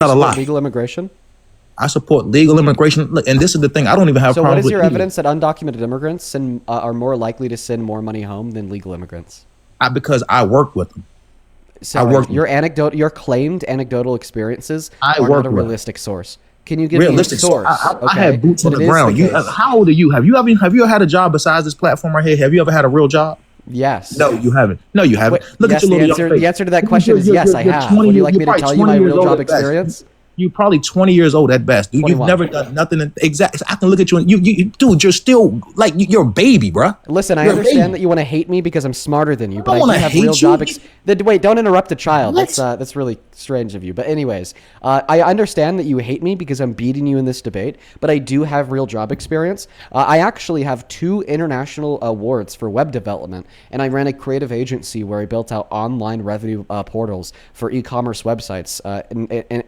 not a lot. Legal immigration? I support legal immigration. Look, and this is the thing. I don't even have So problems what is your with evidence that undocumented immigrants are more likely to send more money home than legal immigrants? Because I work with them. So your claimed anecdotal experiences are not a realistic source. Can you give me a source? I have boots on the ground. How old are you? Have you ever had a job besides this platform right here? Have you ever had a real job? Yes. No, you haven't. No, you haven't. Look at your little young face. The answer to that question is yes, I have. Would you like me to tell you my real job experience? You're probably 20 years old at best. Dude, you've never done nothing. Exactly. I can look at you and dude, you're still like you're a baby, bro. Listen, I understand that you want to hate me because I'm smarter than you, but I do have real job Wait, don't interrupt a child. That's really strange of you. But anyways, I understand that you hate me because I'm beating you in this debate, but I do have real job experience. I actually have 2 international awards for web development, and I ran a creative agency where I built out online revenue portals for e-commerce websites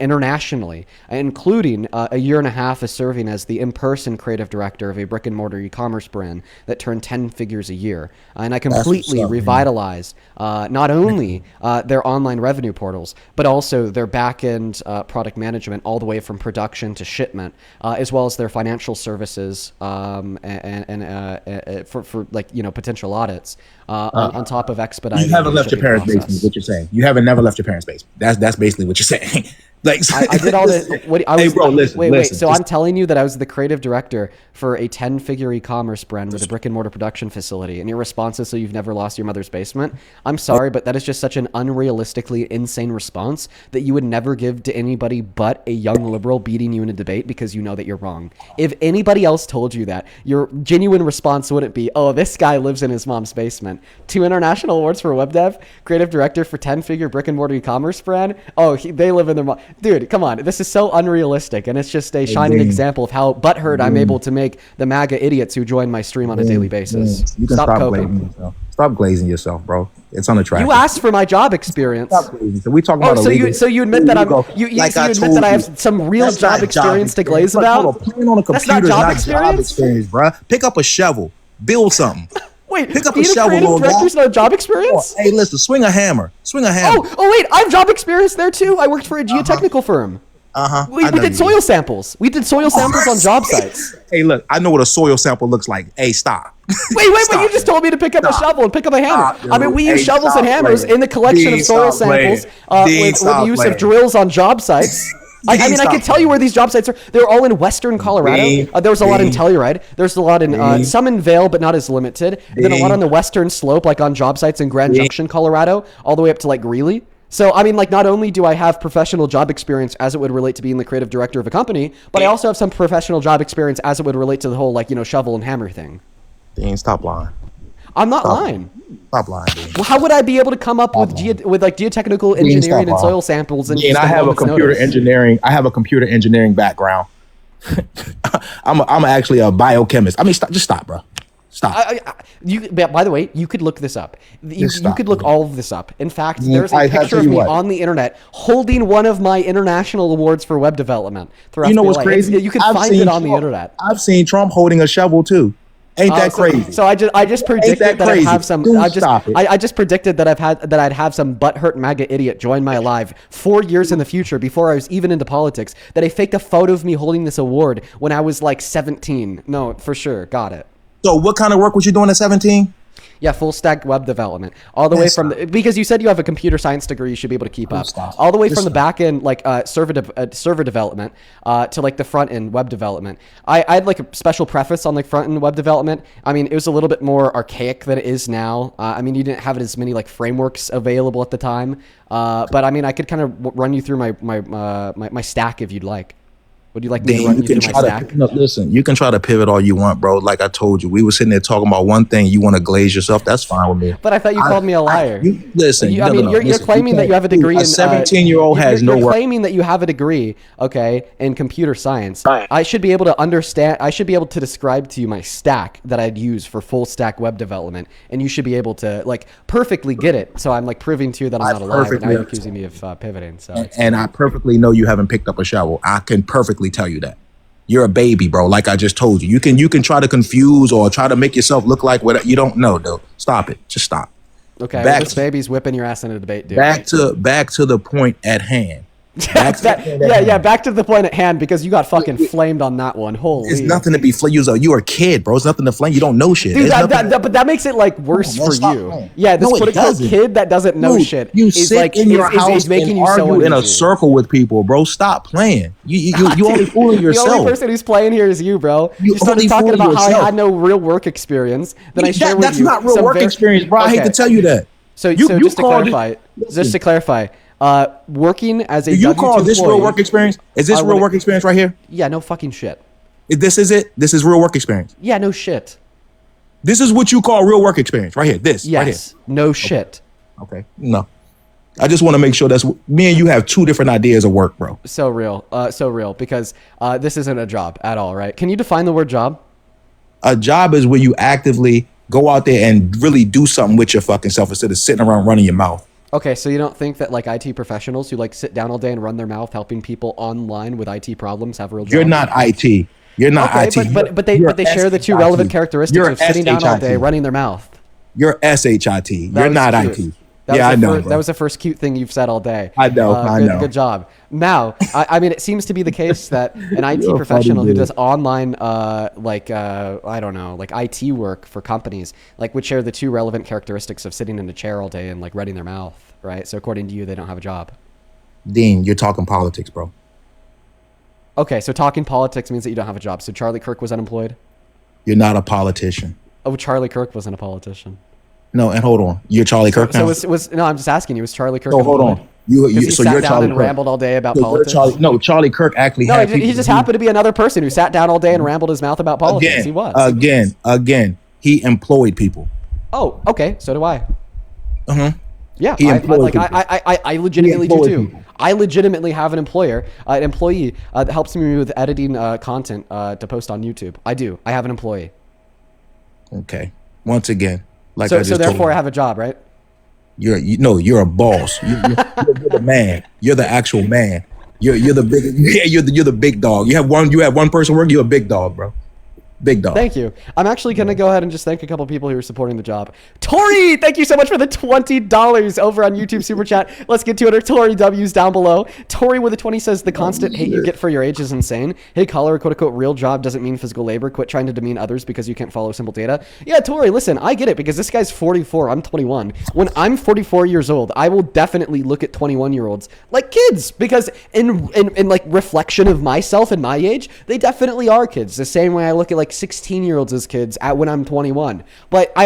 internationally, including a year and a half of serving as the in-person creative director of a brick and mortar e-commerce brand that turned 10 figures a year. And I completely revitalized not only their online revenue portals, but also their back-end product management all the way from production to shipment, as well as their financial services and for potential audits on top of expediting. You haven't left your parents' basement, is what you're saying. You haven't never left your parents' basement. That's basically what you're saying. Like I did all this. Listen. Wait. So I'm telling you that I was the creative director for a 10-figure e-commerce brand with a brick and mortar production facility, and your response is, so you've never lost your mother's basement? I'm sorry, but that is just such an unrealistically insane response that you would never give to anybody but a young liberal beating you in a debate because you know that you're wrong. If anybody else told you that, your genuine response wouldn't be, oh, this guy lives in his mom's basement. 2 international awards for web dev, creative director for 10-figure brick and mortar e-commerce brand. Oh, they live in their mom. Dude, come on. This is so unrealistic, and it's just a shining example of how butthurt I'm able to make the MAGA idiots who join my stream on a daily basis. You can stop glazing yourself. Stop glazing yourself, bro. It's unattractive. You asked for my job experience. Stop glazing. So we talking about illegal. So you admit that you admit that I have some real job experience to glaze about? Playing on a computer is not job experience, bro. Pick up a shovel. Build something. Wait, pick up a shovel, creative director's not job experience? Hey, listen, swing a hammer. Oh, wait, I have job experience there too. I worked for a geotechnical firm. We did soil samples. We did soil samples on job sites. Hey, look, I know what a soil sample looks like. Hey, stop. Wait, you just told me to pick up a shovel and pick up a hammer. We use shovels and hammers in the collection of soil samples with the use of drills on job sites. I can tell you where these job sites are. They're all in Western Colorado. There was a lot in Telluride. There's a lot in some in Vail, but not as limited. And then a lot on the Western Slope, like on job sites in Grand Junction, Colorado, all the way up to like Greeley. So, not only do I have professional job experience as it would relate to being the creative director of a company, but I also have some professional job experience as it would relate to the whole, shovel and hammer thing. Dean, stop lying. I'm not lying. Stop lying, Dean. Well, how would I be able to come up with geotechnical engineering and soil samples? And I have a computer engineering. I have a computer engineering background. I'm actually a biochemist. Just stop, bro. Stop. By the way, you could look this up. You could look all of this up. In fact, there's a picture of me on the internet holding one of my international awards for web development. You know what's crazy? You can find it on the internet. I've seen Trump holding a shovel too. Ain't that crazy? So I just predicted that I'd have some. I just predicted that I'd have some butthurt MAGA idiot join my live 4 years in the future before I was even into politics. That I faked a photo of me holding this award when I was like 17. No, for sure, got it. So what kind of work was you doing at 17? Yeah, full stack web development. All the way from because you said you have a computer science degree, you should be able to keep up. All the way from the back end, server development, to like the front end web development. I had like a special preface on like front end web development. It was a little bit more archaic than it is now. You didn't have as many like frameworks available at the time. But I could kind of run you through my stack if you'd like. Would you like me to run you through my stack? Listen, you can try to pivot all you want, bro. Like I told you, we were sitting there talking about one thing. You want to glaze yourself? That's fine with me. But I thought you called me a liar. Listen, you're claiming that you have a degree in... A 17-year-old has no work. You're claiming that you have a degree, okay, in computer science. I should be able to understand... I should be able to describe to you my stack that I'd use for full stack web development, and you should be able to, perfectly get it. So I'm, proving to you that I'm not a liar, but now you're accusing me of pivoting. So and I perfectly know you haven't picked up a shovel. I can perfectly tell you that. You're a baby, bro. Like I just told you. You can try to confuse or try to make yourself look like what you don't know, though. Stop it. Just stop. Okay, this baby's whipping your ass in a debate, dude. Back to the point at hand. Back to the point at hand. Back to the point at hand because you got fucking flamed on that one. Holy. It's nothing to be flamed. You're a kid, bro. It's nothing to flame. You don't know shit. Dude, but that makes it like worse for you. Yeah, this quote unquote kid that doesn't know shit. You sit in your house and argue in a circle with people, bro. Stop playing. You only fooling yourself. The only person who's playing here is you, bro. You started talking about how I had no real work experience. Then I shared with you. That's not real work experience, bro. I hate to tell you that. So just to clarify, working as a you call this real work experience? Is this real work experience right here? Yeah, no fucking shit. This is it? This is real work experience? Yeah, no shit. This is what you call real work experience right here. This right here. No shit. Okay. No. I just want to make sure that's me and you have two different ideas of work, bro. So real because this isn't a job at all, right? Can you define the word job? A job is where you actively go out there and really do something with your fucking self instead of sitting around running your mouth. Okay, so you don't think that like IT professionals who like sit down all day and run their mouth helping people online with IT problems have real jobs? You're not IT. You're not IT. But they share the two relevant characteristics of sitting down all day, running their mouth. You're SHIT. You're not IT. I know. That was the first cute thing you've said all day. I know. Good job. Now, I mean, it seems to be the case that an IT professional who does online, I don't know, like IT work for companies, like would share the two relevant characteristics of sitting in a chair all day and like running their mouth, right? So according to you, they don't have a job. Dean, you're talking politics, bro. Okay, so talking politics means that you don't have a job. So Charlie Kirk was unemployed? You're not a politician. Oh, Charlie Kirk wasn't a politician. No, and hold on. You're Charlie Kirk now? No, I'm just asking you. Was Charlie Kirk hold on. He sat down and rambled all day about politics? Charlie Kirk actually he just happened to be another person who sat down all day and rambled his mouth about politics. He was. Again, he employed people. Oh, okay. So do I. Uh-huh. Yeah, I legitimately do too. People. I legitimately have an employee that helps me with editing content to post on YouTube. I do. I have an employee. Okay. Once again, so therefore I have a job, right? You're a boss. You're the man. You're the actual man. You're the big. Yeah, you're the big dog. You have one person working. You're a big dog, bro. Big dog. Thank you. I'm actually going to go ahead and just thank a couple people who are supporting the job. Tori, thank you so much for the $20 over on YouTube Super Chat. Let's get to it. Tori W's down below. Tori with a 20 says, the constant hate you get for your age is insane. Hey, caller, a quote-unquote real job doesn't mean physical labor. Quit trying to demean others because you can't follow simple data. Yeah, Tori, listen, I get it because this guy's 44. I'm 21. When I'm 44 years old, I will definitely look at 21-year-olds like kids because in like reflection of myself and my age, they definitely are kids. The same way I look at like 16-year-olds as kids when I'm 21. But I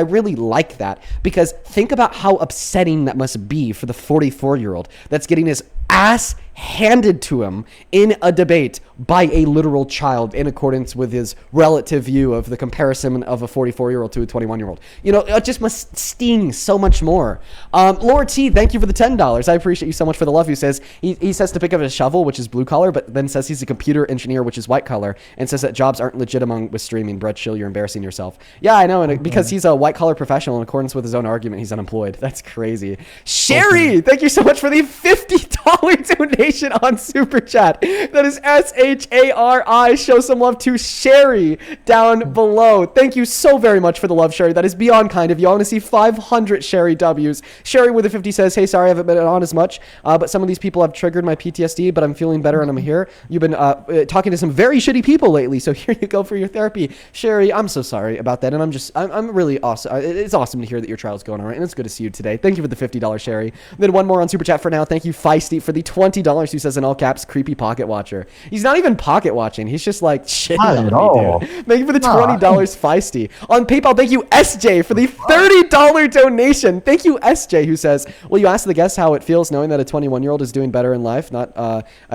really like that because think about how upsetting that must be for the 44-year-old that's getting his ass handed to him in a debate by a literal child in accordance with his relative view of the comparison of a 44-year-old to a 21-year-old. You know, it just must sting so much more. Laura T, thank you for the $10. I appreciate you so much for the love. He says he says to pick up a shovel, which is blue collar, but then says he's a computer engineer, which is white collar, and says that jobs aren't legit among with streaming. Brett, chill, you're embarrassing yourself. Yeah, I know, and because he's a white collar professional in accordance with his own argument, he's unemployed. That's crazy. Sherry, thank you so much for the $50 donation on Super Chat. That is SHARI. Show some love to Sherry down below. Thank you so very much for the love, Sherry. That is beyond kind of you. I want to see 500 Sherry W's. Sherry with a 50 says, hey, sorry I haven't been on as much, but some of these people have triggered my PTSD, but I'm feeling better and I'm here. You've been talking to some very shitty people lately, so here you go for your therapy. Sherry, I'm so sorry about that, and I'm really awesome. It's awesome to hear that your trial's going all right, and it's good to see you today. Thank you for the $50, Sherry. Then one more on Super Chat for now. Thank you, Feisty, for the $20 who says in all caps, creepy pocket watcher. He's not even pocket watching. He's just like, shit. Not at all. Thank you for the $20, Feisty. On PayPal, thank you, SJ, for the $30 donation. Thank you, SJ, who says, will you ask the guest how it feels knowing that a 21-year-old is doing better in life, not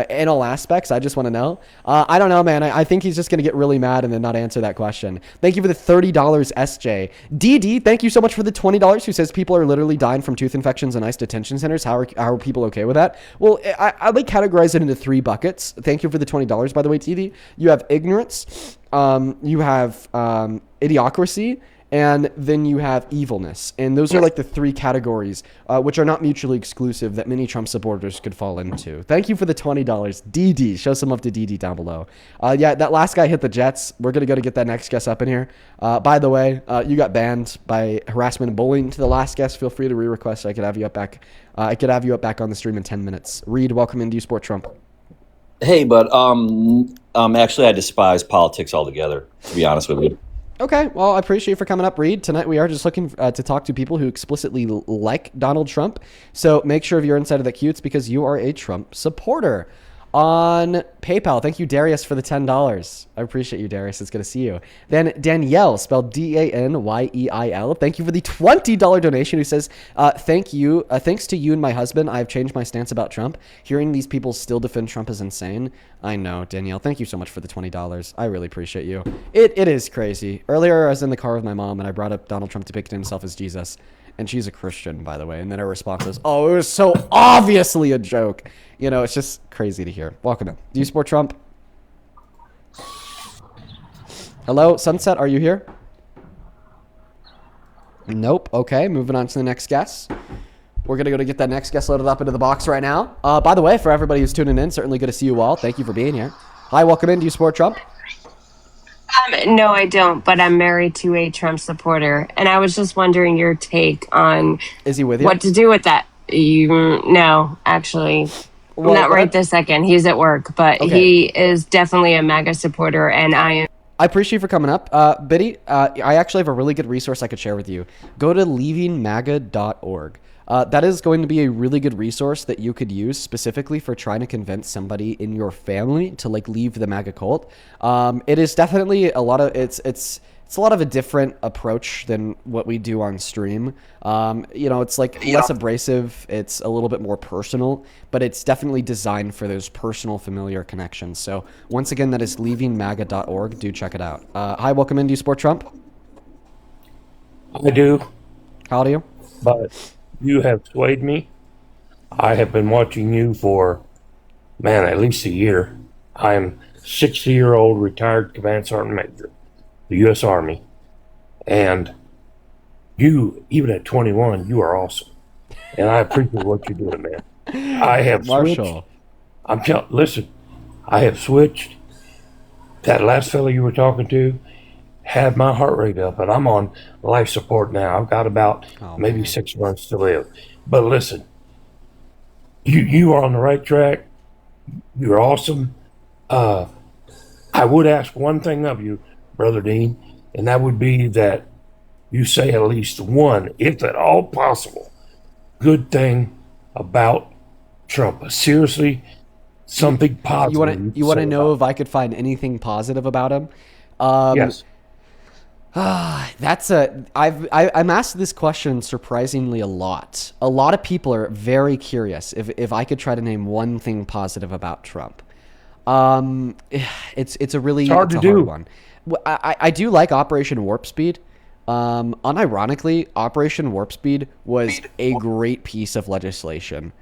in all aspects? I just want to know. I don't know, man. I think he's just going to get really mad and then not answer that question. Thank you for the $30, SJ. DD, thank you so much for the $20, who says people are literally dying from tooth infections in ICE detention centers. How are people okay with that? Well, I like categorize it into 3 buckets. Thank you for the $20, by the way, TD. You have ignorance, you have idiocracy, and then you have evilness. And those are like the three categories, which are not mutually exclusive, that many Trump supporters could fall into. Thank you for the $20. DD. Show some love to DD down below. Yeah, that last guy hit the Jets. We're going to go to get that next guest up in here. By the way, you got banned by harassment and bullying to the last guest. Feel free to re-request. I could have you up back. I could have you up back on the stream in 10 minutes. Reed, welcome into Sport Trump. Hey, but actually, I despise politics altogether, to be honest with you. Okay, well, I appreciate you for coming up, Reed. Tonight we are just looking to talk to people who explicitly like Donald Trump. So make sure if you're inside of the queue, it's because you are a Trump supporter. On PayPal, thank you, Darius, for the $10. I appreciate you, Darius. It's good to see you. Then Danielle, spelled Danyeel. Thank you for the $20 donation, who says, thanks to you and my husband, I've changed my stance about Trump. Hearing these people still defend Trump is insane. I know, Danielle. Thank you so much for the $20. I really appreciate you. It is crazy. Earlier, I was in the car with my mom, and I brought up Donald Trump depicting himself as Jesus. And she's a Christian, by the way. And then her response was, oh, it was so obviously a joke. You know, it's just crazy to hear. Welcome in. Do you support Trump? Hello, Sunset, are you here? Nope. Okay, moving on to the next guest. We're going to go to get that next guest loaded up into the box right now. By the way, for everybody who's tuning in, certainly good to see you all. Thank you for being here. Hi, welcome in. Do you support Trump? No, I don't, but I'm married to a Trump supporter, and I was just wondering your take on is he with you? What to do with that. No, actually, well, not right this second. He's at work, but okay. He is definitely a MAGA supporter, and I am. I appreciate you for coming up. Biddy, I actually have a really good resource I could share with you. Go to leavingmaga.org. That is going to be a really good resource that you could use specifically for trying to convince somebody in your family to like leave the MAGA cult. It is definitely a lot of it's a lot of a different approach than what we do on stream. It's like less abrasive. It's a little bit more personal, but it's definitely designed for those personal, familiar connections. So once again, that is leavingmaga.org. Do check it out. Hi, welcome in. Do you support Trump? I do. How do you? But you have swayed me. I have been watching you for, at least a year. I am 60-year-old retired command sergeant major, the U.S. Army. And you, even at 21, you are awesome. And I appreciate what you're doing, man. I have Marshall. switched. Listen, I have switched. That last fellow you were talking to had my heart rate up, and I'm on life support now. I've got about maybe 6 months to live. But listen, you are on the right track. You're awesome. I would ask one thing of you, Brother Dean, and that would be that you say at least one, if at all possible, good thing about Trump. Seriously, something positive. You want to know if I could find anything positive about him? Yes. I'm asked this question surprisingly a lot. A lot of people are very curious if I could try to name one thing positive about Trump. It's a hard one. I do like Operation Warp Speed. Unironically, Operation Warp Speed was a great piece of legislation.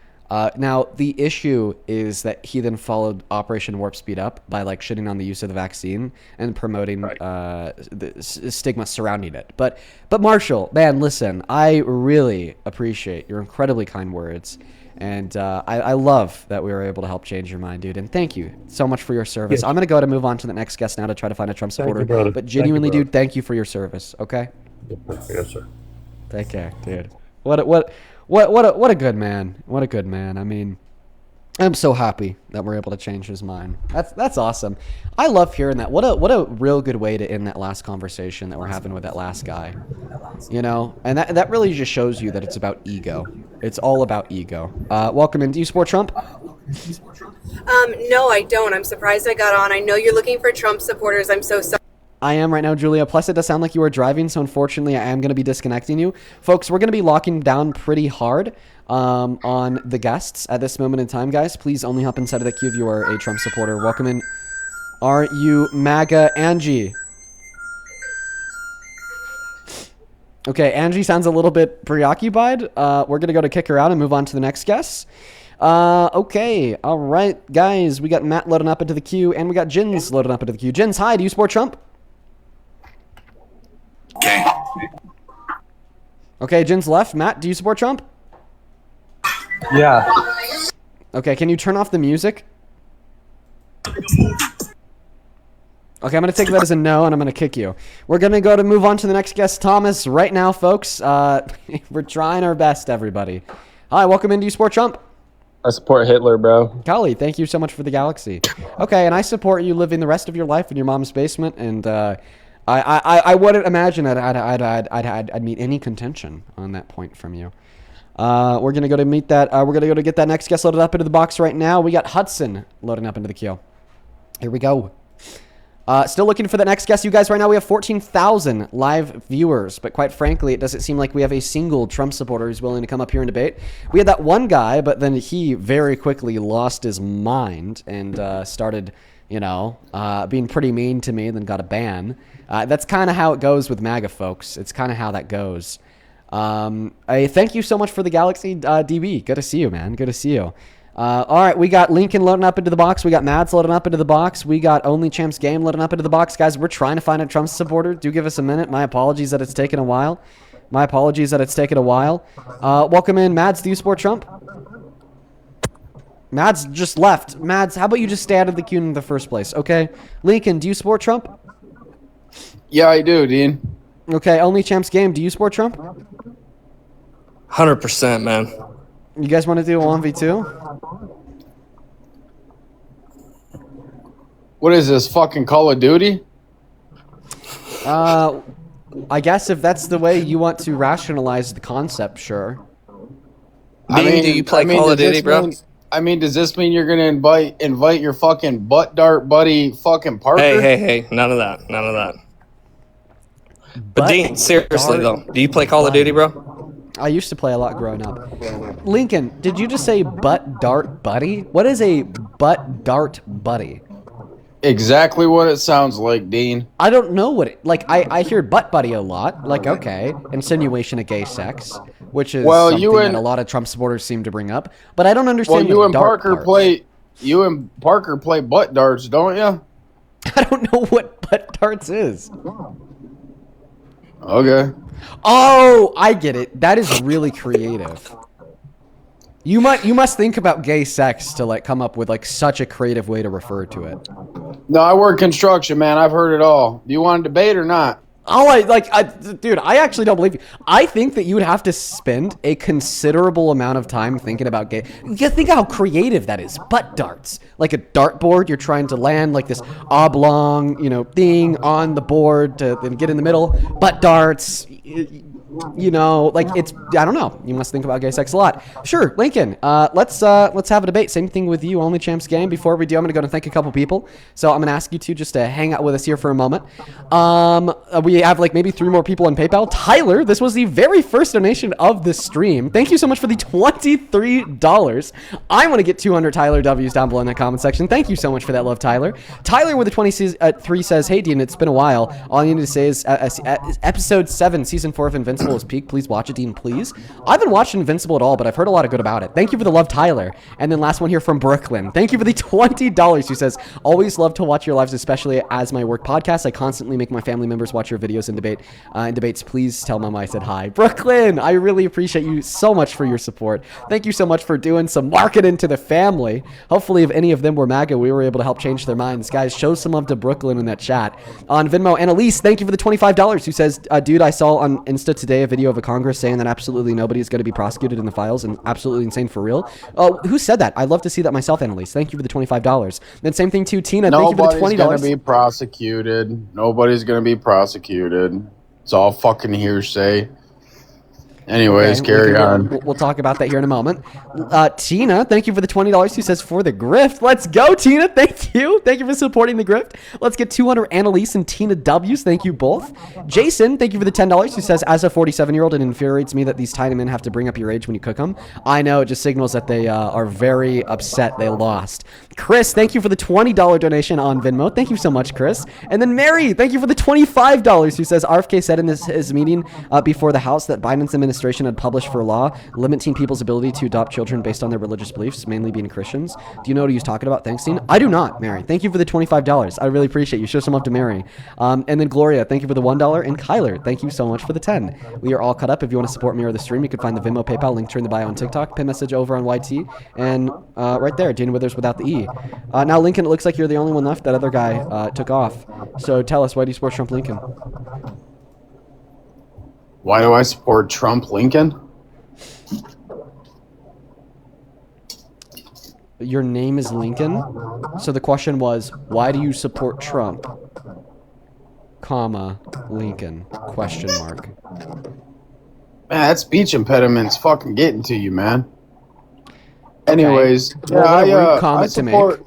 Now, the issue is that he then followed Operation Warp Speed up by like shitting on the use of the vaccine and promoting the stigma surrounding it. But Marshall, man, listen, I really appreciate your incredibly kind words. And I love that we were able to help change your mind, dude. And thank you so much for your service. Yes. I'm going to go ahead and move on to the next guest now to try to find a Trump supporter. Thank you, brother. But genuinely, dude, thank you for your service, okay? Yes, sir. Take care, dude. What a good man. What a good man. I mean, I'm so happy that we're able to change his mind. That's awesome. I love hearing that. What a real good way to end that last conversation that we're having with that last guy. You know, and that really just shows you that it's about ego. It's all about ego. Welcome in. Do you support Trump? No, I don't. I'm surprised I got on. I know you're looking for Trump supporters. I'm so sorry. I am right now, Julia. Plus, it does sound like you are driving, so unfortunately, I am going to be disconnecting you. Folks, we're going to be locking down pretty hard on the guests at this moment in time, guys. Please only hop inside of the queue if you are a Trump supporter. Welcome in. Are you MAGA Angie? Okay, Angie sounds a little bit preoccupied. We're going to go to kick her out and move on to the next guest. Okay, all right, guys. We got Matt loading up into the queue, and we got Jins loading up into the queue. Jins, hi. Do you support Trump? Okay. Okay, Jin's left. Matt, do you support Trump? Yeah. Okay, can you turn off the music? Okay, I'm going to take that as a no, and I'm going to kick you. We're going to move on to the next guest, Thomas, right now, folks. We're trying our best, everybody. Hi, welcome in. Do you support Trump? I support Hitler, bro. Golly, thank you so much for the galaxy. Okay, and I support you living the rest of your life in your mom's basement, and I wouldn't imagine that I'd meet any contention on that point from you. We're going to go to meet that. We're going to go to get that next guest loaded up into the box right now. We got Hudson loading up into the queue. Here we go. Still looking for the next guest. You guys, right now we have 14,000 live viewers, but quite frankly, it doesn't seem like we have a single Trump supporter who's willing to come up here and debate. We had that one guy, but then he very quickly lost his mind and started, being pretty mean to me and then got a ban. That's kind of how it goes with MAGA folks. It's kind of how that goes. Thank you so much for the Galaxy, DB. Good to see you, man. Good to see you. All right, we got Lincoln loading up into the box. We got Mads loading up into the box. We got Only Champs Game loading up into the box. Guys, we're trying to find a Trump supporter. Do give us a minute. My apologies that it's taken a while. Welcome in. Mads, do you support Trump? Mads just left. Mads, how about you just stay out of the queue in the first place, okay? Lincoln, do you support Trump? Yeah, I do, Dean. Okay, Only Champs Game, do you support Trump? 100%, man. You guys want to do a 1v2? What is this, fucking Call of Duty? I guess if that's the way you want to rationalize the concept, sure. Do you play Call of Duty, bro? Does this mean you're gonna invite your fucking butt dart buddy fucking Parker? Hey, none of that. But Dean, seriously though, do you play Call of Duty, bro? I used to play a lot growing up. Lincoln, did you just say butt dart buddy? What is a butt dart buddy? Exactly what it sounds like, Dean. I don't know what it... Like, I hear butt buddy a lot. Like, okay, insinuation of gay sex, which is something that a lot of Trump supporters seem to bring up. But I don't understand you and Parker play butt darts, don't you? I don't know what butt darts is. Okay. Oh, I get it. That is really creative. You must think about gay sex to like come up with like such a creative way to refer to it. No, I work construction, man. I've heard it all. Do you want to debate or not? Dude, I actually don't believe you. I think that you would have to spend a considerable amount of time thinking about gay. You think how creative that is. Butt darts, like a dartboard. You're trying to land like this oblong, thing on the board to then get in the middle. Butt darts. It's, I don't know. You must think about gay sex a lot. Sure, Lincoln. Let's have a debate. Same thing with you, Only Champs Game. Before we do, I'm gonna go and thank a couple people. So I'm gonna ask you two just to hang out with us here for a moment. We have like maybe 3 more people on PayPal. Tyler, this was the very first donation of the stream. Thank you so much for the $23. I want to get 200 Tyler W's down below in the comment section. Thank you so much for that love, Tyler. Tyler with the 23 says, "Hey Dean, it's been a while. All you need to say is episode 7, season 4 of Invincible is peak. Please watch it, Dean, please." I haven't watched Invincible at all, but I've heard a lot of good about it. Thank you for the love, Tyler. And then last one here from Brooklyn. Thank you for the $20. Who says, "Always love to watch your lives, especially as my work podcast. I constantly make my family members watch your videos and debates. Please tell Mama I said hi." Brooklyn, I really appreciate you so much for your support. Thank you so much for doing some marketing to the family. Hopefully, if any of them were MAGA, we were able to help change their minds. Guys, show some love to Brooklyn in that chat. On Venmo, Annalise, thank you for the $25. Who says, "Dude, I saw on Insta today a video of a Congress saying that absolutely nobody is going to be prosecuted in the files, and absolutely insane for real." Who said that? I'd love to see that myself, Annalise. Thank you for the $25. Then same thing to Tina. Thank you for the $20. Nobody's going to be prosecuted. Nobody's going to be prosecuted. It's all fucking hearsay. Anyways, okay, carry on. We'll talk about that here in a moment. Tina, thank you for the $20. Who says, "For the grift." Let's go, Tina. Thank you. Thank you for supporting the grift. Let's get 200 Annalise and Tina W's. Thank you both. Jason, thank you for the $10. Who says, "As a 47-year-old, it infuriates me that these tiny men have to bring up your age when you cook them. I know, it just signals that they are very upset they lost." Chris, thank you for the $20 donation on Venmo. Thank you so much, Chris. And then Mary, thank you for the $25. Who says, "RFK said in his meeting before the House that Biden's administration administration had published for law limiting people's ability to adopt children based on their religious beliefs, mainly being Christians. Do you know what he was talking about? Thanks, Dean. I do not, Mary. Thank you for the $25. I really appreciate you. Show some love to Mary. And then Gloria, thank you for the $1. And Kyler, thank you so much for the 10. We are all caught up. If you want to support me or the stream, you can find the Venmo, PayPal link in the bio on TikTok, pin message over on YT, and right there, Dean Withers without the E. Now, Lincoln, it looks like you're the only one left. That other guy took off. So tell us, why do you support Trump, Lincoln? Why do I support Trump, Lincoln? Your name is Lincoln. So the question was, why do you support Trump, comma, Lincoln, question mark. Man, that speech impediment's fucking getting to you, man. Anyways, well, what a rude comment to make.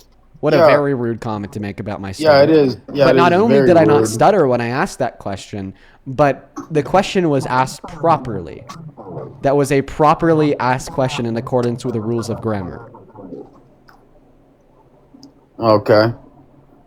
What a very rude comment to make about my stutter. Yeah, it is. Yeah, but it not is only very did I not rude. stutter when I asked that question, but the question was asked properly. That was a properly asked question in accordance with the rules of grammar. Okay.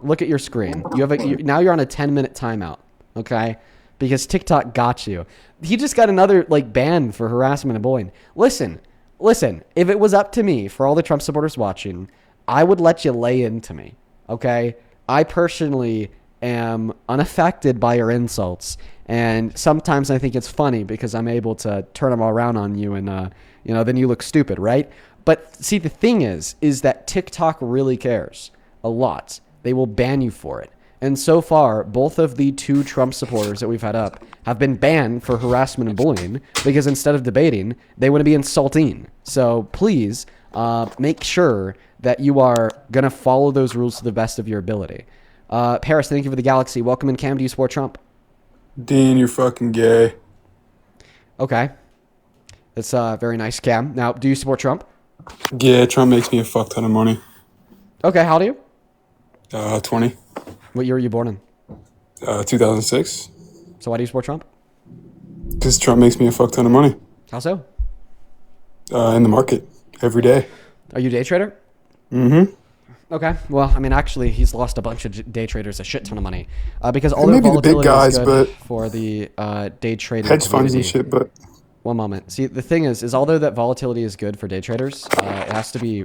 Look at your screen. Now you're on a 10-minute timeout, okay? Because TikTok got you. He just got another ban for harassment and bullying. Listen. If it was up to me, for all the Trump supporters watching, I would let you lay into me, okay? I personally am unaffected by your insults, and sometimes I think it's funny because I'm able to turn them all around on you, and then you look stupid, right? But see, the thing is that TikTok really cares a lot. They will ban you for it. And so far, both of the two Trump supporters that we've had up have been banned for harassment and bullying because instead of debating, they want to be insulting. So please make sure that you are going to follow those rules to the best of your ability. Paris, thank you for the galaxy. Welcome in, Cam. Do you support Trump? Dean, you're fucking gay. Okay. That's very nice, Cam. Now, do you support Trump? Yeah, Trump makes me a fuck ton of money. Okay, how old are you? 20. What year were you born in? 2006. So why do you support Trump? Because Trump makes me a fuck ton of money. How so? In the market, every day. Are you a day trader? Mm-hmm. Okay. Well, I mean, actually, he's lost a bunch of day traders a shit ton of money because all Maybe their the big volatility guys, is good but for the day trading hedge funds and community. shit, but One moment. See, the thing is although that volatility is good for day traders, it has to be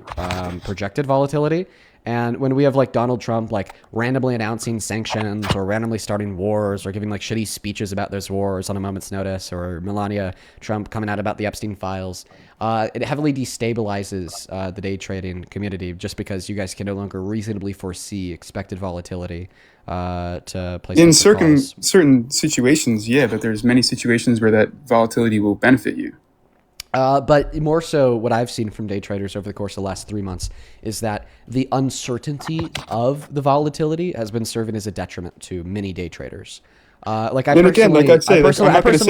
projected volatility. And when we have Donald Trump randomly announcing sanctions or randomly starting wars or giving shitty speeches about those wars on a moment's notice, or Melania Trump coming out about the Epstein files, it heavily destabilizes the day trading community just because you guys can no longer reasonably foresee expected volatility to place in certain situations, yeah, but there's many situations where that volatility will benefit you. But more so, what I've seen from day traders over the course of the last 3 months is that the uncertainty of the volatility has been serving as a detriment to many day traders. I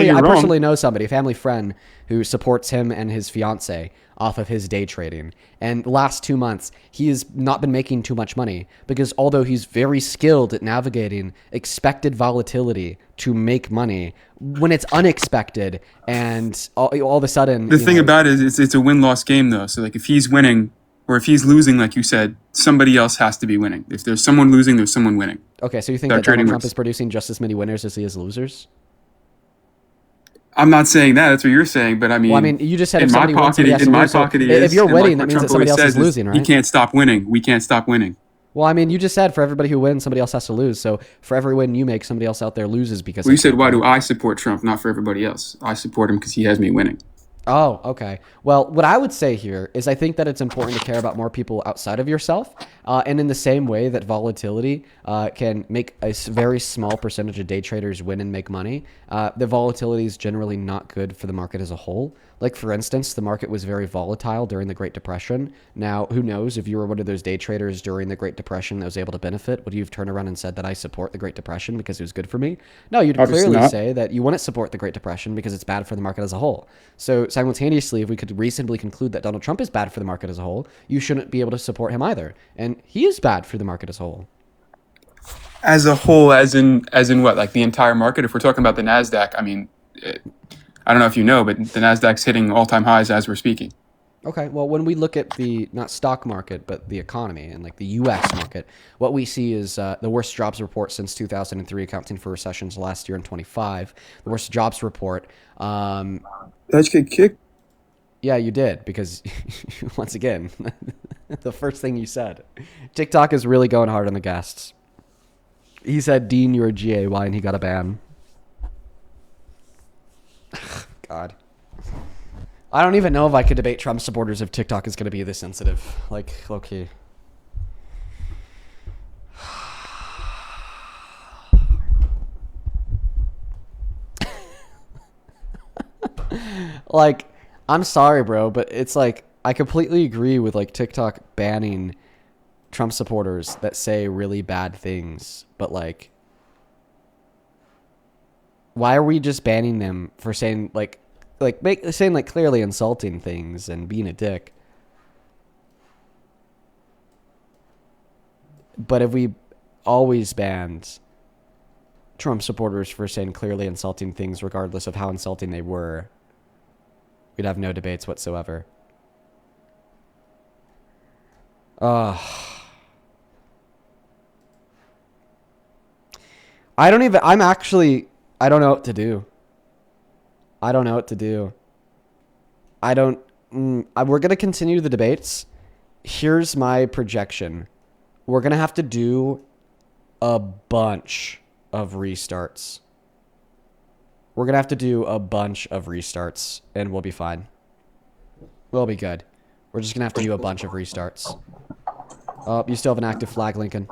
personally know somebody, a family friend, who supports him and his fiance off of his day trading. And the last 2 months, he has not been making too much money because although he's very skilled at navigating expected volatility to make money, when it's unexpected and all of a sudden... The thing about it is it's a win-loss game, though. So, if he's winning or if he's losing, like you said, somebody else has to be winning. If there's someone losing, there's someone winning. Okay, so you think that Donald Trump is producing just as many winners as he is losers? I'm not saying that. That's what you're saying. But I mean, you just said if somebody wins, somebody has to lose. So if you're winning, that means that somebody else is losing, right? He can't stop winning. We can't stop winning. Well, I mean, you just said for everybody who wins, somebody else has to lose. So for every win you make, somebody else out there loses because... Well, you said, why do I support Trump, not for everybody else? I support him because he has me winning. Oh, okay. Well, what I would say here is I think that it's important to care about more people outside of yourself. And in the same way that volatility can make a very small percentage of day traders win and make money, the volatility is generally not good for the market as a whole. Like, for instance, the market was very volatile during the Great Depression. Now, who knows if you were one of those day traders during the Great Depression that was able to benefit? Would you have turned around and said that I support the Great Depression because it was good for me? No, you'd clearly say that you wouldn't support the Great Depression because it's bad for the market as a whole. So simultaneously, if we could reasonably conclude that Donald Trump is bad for the market as a whole, you shouldn't be able to support him either. And he is bad for the market as a whole. As a whole, as in what? Like the entire market? If we're talking about the NASDAQ, I mean... I don't know if you know, but the NASDAQ's hitting all-time highs as we're speaking. Okay, well, when we look at the, not stock market, but the economy and the U.S. market, what we see is the worst jobs report since 2003, accounting for recessions last year in 25. The worst jobs report Did I just get kicked? Yeah, you did, because once again, the first thing you said. TikTok is really going hard on the guests. He said, Dean, you're a GAY, and he got a ban. God. I don't even know if I could debate Trump supporters if TikTok is going to be this sensitive. Like, low-key. Like, I'm sorry, bro, but it's like, I completely agree with like TikTok banning Trump supporters that say really bad things, but like, why are we just banning them for saying saying like clearly insulting things and being a dick? But if we always banned Trump supporters for saying clearly insulting things, regardless of how insulting they were, we'd have no debates whatsoever. I don't know what to do. We're going to continue the debates. Here's my projection. We're going to have to do a bunch of restarts. And we'll be fine. We'll be good. We're just going to have to do a bunch of restarts. Oh, you still have an active flag, Lincoln.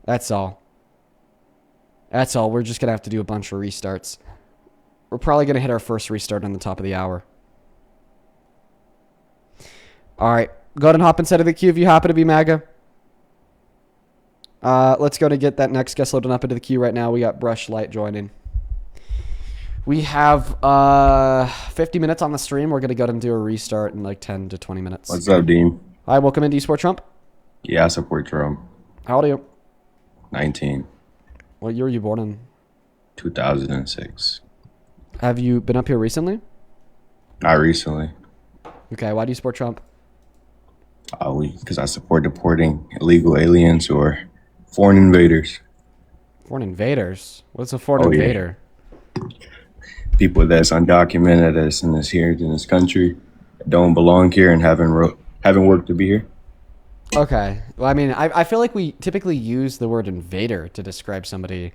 That's all. We're just going to have to do a bunch of restarts. We're probably going to hit our first restart on the top of the hour. All right. Go ahead and hop inside of the queue if you happen to be MAGA. Let's go to get that next guest loaded up into the queue right now. We got Brush Light joining. We have 50 minutes on the stream. We're going to go ahead and do a restart in like 10 to 20 minutes. What's up, Dean? Hi, welcome in. Do you support Trump? Yeah, I support Trump. How old are you? 19. What year were you born in? 2006. Have you been up here recently? Not recently. Okay, why do you support Trump? Because I support deporting illegal aliens or foreign invaders. Foreign invaders? What's a foreign invader? Yeah. People that's undocumented that's in this country, don't belong here and haven't worked to be here. Okay. Well, I mean, I feel like we typically use the word invader to describe somebody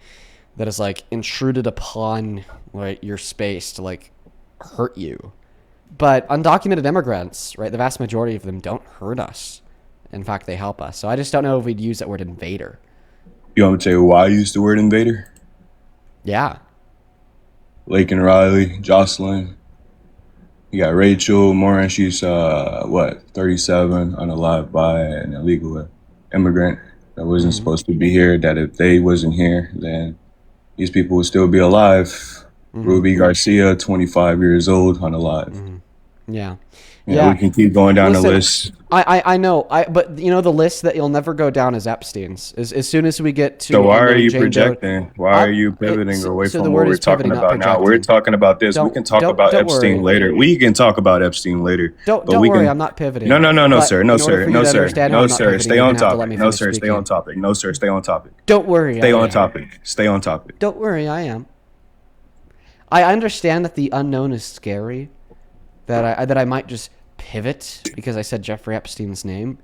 that is like intruded upon like your space to like hurt you. But undocumented immigrants, right? The vast majority of them don't hurt us. In fact, they help us. So I just don't know if we'd use that word invader. You want me to tell you why I use the word invader? Yeah. Lake and Riley, Jocelyn. You got Rachel Moran. She's 37, unalived by an illegal immigrant that wasn't supposed to be here. That if they wasn't here, then these people would still be alive. Ruby Garcia, 25 years old, unalived. Yeah. Yeah, we can keep going down the list. I know. But you know the list that you'll never go down is Epstein's. As soon as we get to. So why are you projecting? Why are you pivoting away from what we're talking about now? We're talking about this. We can talk about Epstein later. We can talk about Epstein later. Don't worry, I'm not pivoting. No, sir. Stay on topic. No, sir. Stay on topic. No, sir. Stay on topic. Don't worry. Stay on topic. Stay on topic. Don't worry, I am. I understand that the unknown is scary. That I might just pivot because I said Jeffrey Epstein's name,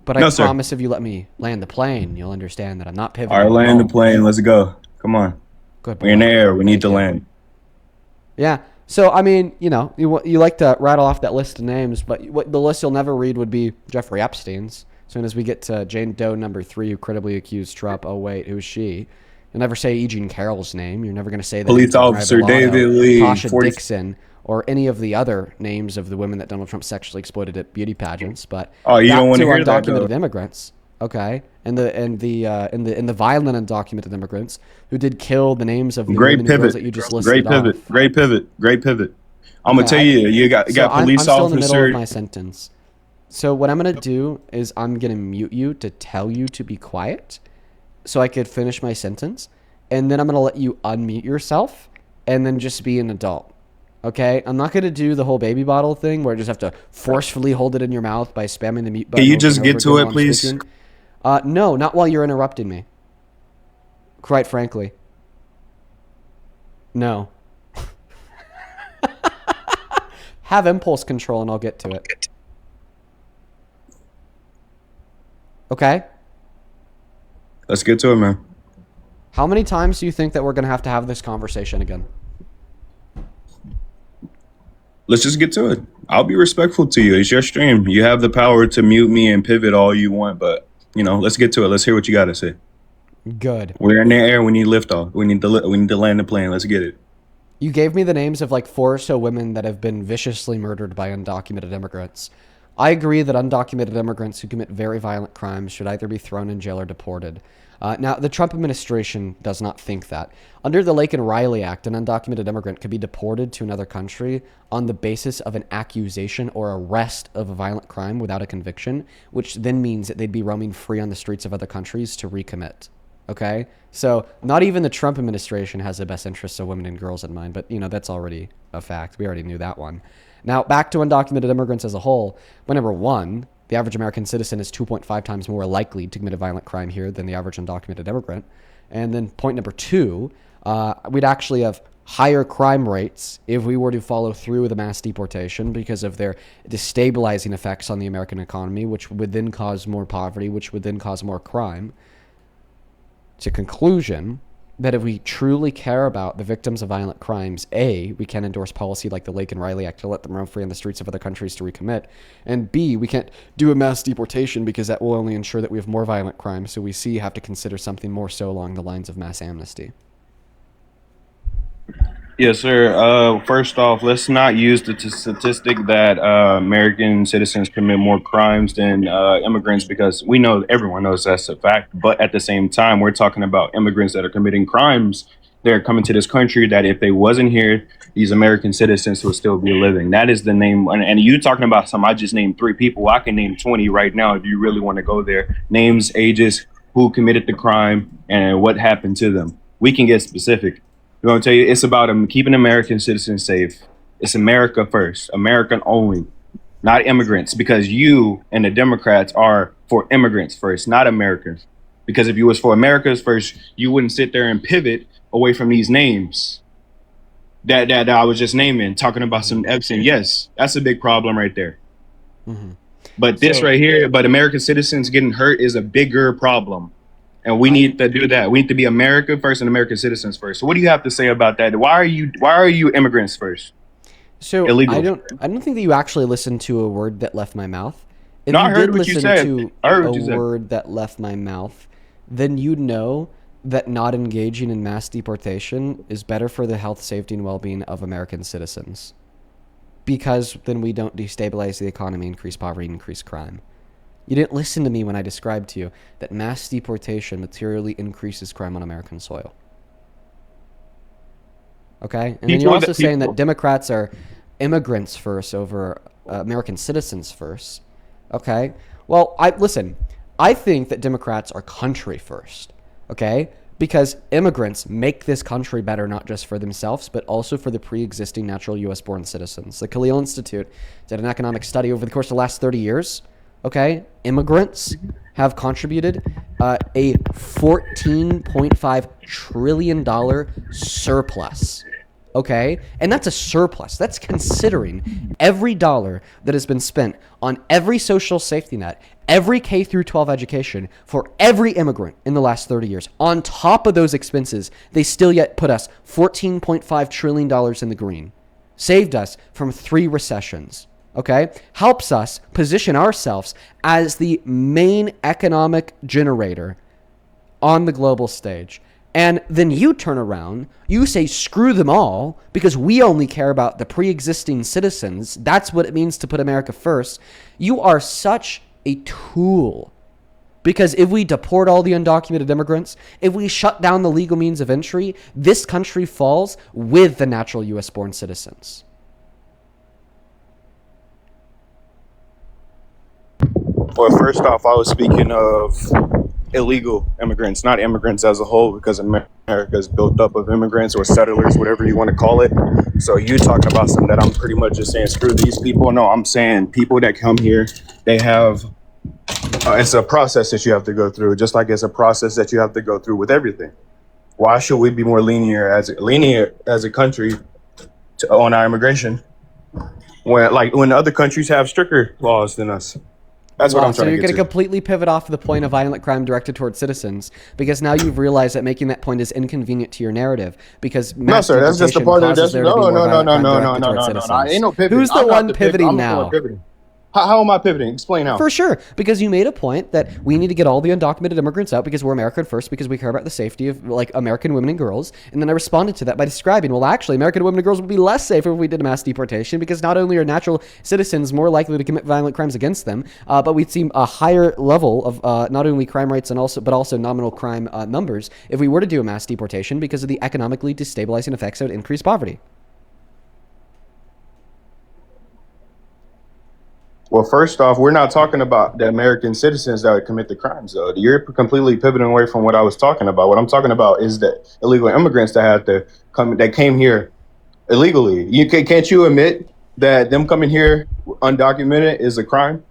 but I promise if you let me land the plane, you'll understand that I'm not pivoting. All right, land the plane. Let's go. Come on. Good. We're in the air. We need to land. Yeah. So I mean, you like to rattle off that list of names, but the list you'll never read would be Jeffrey Epstein's. As soon as we get to Jane Doe number 3, who credibly accused Trump. Oh wait, who's she? You'll never say E. Jean Carroll's name. You're never going to say that. Police officer David Lee, Tasha Dixon, or any of the other names of the women that Donald Trump sexually exploited at beauty pageants. But you don't want to hear that, undocumented immigrants, okay, and the violent undocumented immigrants who did kill the names of the women and girls that you just listed. Great pivot. I'm gonna tell you, you got police I'm still in the middle officer. of my sentence. So what I'm gonna do is I'm gonna mute you to tell you to be quiet, so I could finish my sentence, and then I'm gonna let you unmute yourself, and then just be an adult. Okay, I'm not going to do the whole baby bottle thing where I just have to forcefully hold it in your mouth by spamming the mute button. Can you just get to it, please? No, not while you're interrupting me. Quite frankly. No. Have impulse control and I'll get to it. Okay? Let's get to it, man. How many times do you think that we're going to have this conversation again? Let's just get to it. I'll be respectful to you. It's your stream. You have the power to mute me and pivot all you want, but, let's get to it. Let's hear what you got to say. Good. We're in the air. We need liftoff. We need to land the plane. Let's get it. You gave me the names of like 4 or so women that have been viciously murdered by undocumented immigrants. I agree that undocumented immigrants who commit very violent crimes should either be thrown in jail or deported. Now, the Trump administration does not think that. Under the Lake and Riley Act, an undocumented immigrant could be deported to another country on the basis of an accusation or arrest of a violent crime without a conviction, which then means that they'd be roaming free on the streets of other countries to recommit. Okay? So not even the Trump administration has the best interests of women and girls in mind, but, that's already a fact. We already knew that one. Now, back to undocumented immigrants as a whole. But number one, the average American citizen is 2.5 times more likely to commit a violent crime here than the average undocumented immigrant. And then point number 2, we'd actually have higher crime rates if we were to follow through with a mass deportation because of their destabilizing effects on the American economy, which would then cause more poverty, which would then cause more crime. To conclusion, that if we truly care about the victims of violent crimes, A, we can't endorse policy like the Lake and Riley Act to let them roam free on the streets of other countries to recommit, and B, we can't do a mass deportation because that will only ensure that we have more violent crimes, so we C, have to consider something more so along the lines of mass amnesty. Yes, sir. First off, let's not use the statistic that American citizens commit more crimes than immigrants, because we know, everyone knows that's a fact. But at the same time, we're talking about immigrants that are committing crimes. They're coming to this country that if they wasn't here, these American citizens would still be living. That is the name. And you talking about some, I just named 3 people. I can name 20 right now if you really want to go there. Names, ages, who committed the crime, and what happened to them. We can get specific. I'm going to tell you, it's about keeping American citizens safe. It's America first, American only, not immigrants, because you and the Democrats are for immigrants first, not Americans. Because if you was for Americans first, you wouldn't sit there and pivot away from these names that I was just naming, talking about some Epstein. Yes, that's a big problem right there. Mm-hmm. But this right here, but American citizens getting hurt is a bigger problem. And we need to do that. We need to be America first and American citizens first. So what do you have to say about that? Why are you immigrants first? So illegal. I don't think that you actually listened to a word that left my mouth. If I you heard did what you listen said. to I heard what a you said. word that left my mouth, then you'd know that not engaging in mass deportation is better for the health, safety, and well-being of American citizens. Because then we don't destabilize the economy, increase poverty, increase crime. You didn't listen to me when I described to you that mass deportation materially increases crime on American soil. Okay? And then you're also saying that Democrats are immigrants first over American citizens first. Okay? Well, listen, I think that Democrats are country first. Okay? Because immigrants make this country better, not just for themselves, but also for the pre-existing natural U.S.-born citizens. The Khalil Institute did an economic study over the course of the last 30 years. Okay, immigrants have contributed a $14.5 trillion surplus. Okay, and that's a surplus. That's considering every dollar that has been spent on every social safety net, every K through 12 education for every immigrant in the last 30 years. On top of those expenses, they still yet put us $14.5 trillion in the green. Saved us from 3 recessions. Okay, helps us position ourselves as the main economic generator on the global stage. And then you turn around, you say, screw them all, because we only care about the pre-existing citizens. That's what it means to put America first. You are such a tool. Because if we deport all the undocumented immigrants, if we shut down the legal means of entry, this country falls with the natural U.S.-born citizens. Well, first off, I was speaking of illegal immigrants, not immigrants as a whole, because America is built up of immigrants or settlers, whatever you want to call it. So you talking about something that I'm pretty much just saying, screw these people. No, I'm saying people that come here, they have, it's a process that you have to go through, just like it's a process that you have to go through with everything. Why should we be more lenient as a country on our immigration? when other countries have stricter laws than us. That's what I'm trying to get to. So you're going to completely pivot off the point of violent crime directed towards citizens because now you've realized that making that point is inconvenient to your narrative because mass No, sir, that's just a part of it. No. Ain't no pivoting. Who's the one pivoting now? How am I pivoting? Explain how. For sure, because you made a point that we need to get all the undocumented immigrants out because we're American first, because we care about the safety of like American women and girls. And then I responded to that by describing, well, actually, American women and girls would be less safe if we did a mass deportation because not only are natural citizens more likely to commit violent crimes against them, but we'd see a higher level of not only crime rates but also nominal crime numbers if we were to do a mass deportation because of the economically destabilizing effects that would increase poverty. Well, first off, we're not talking about the American citizens that would commit the crimes, though. You're completely pivoting away from what I was talking about. What I'm talking about is the illegal immigrants that came here illegally. Can't you admit that them coming here undocumented is a crime?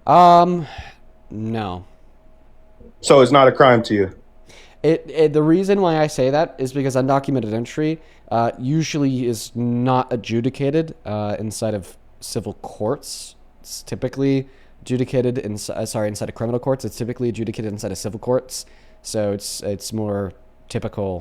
No. So it's not a crime to you? The reason why I say that is because undocumented entry usually is not adjudicated inside of civil courts. It's typically adjudicated inside of criminal courts. It's typically adjudicated inside of civil courts. So it's more typical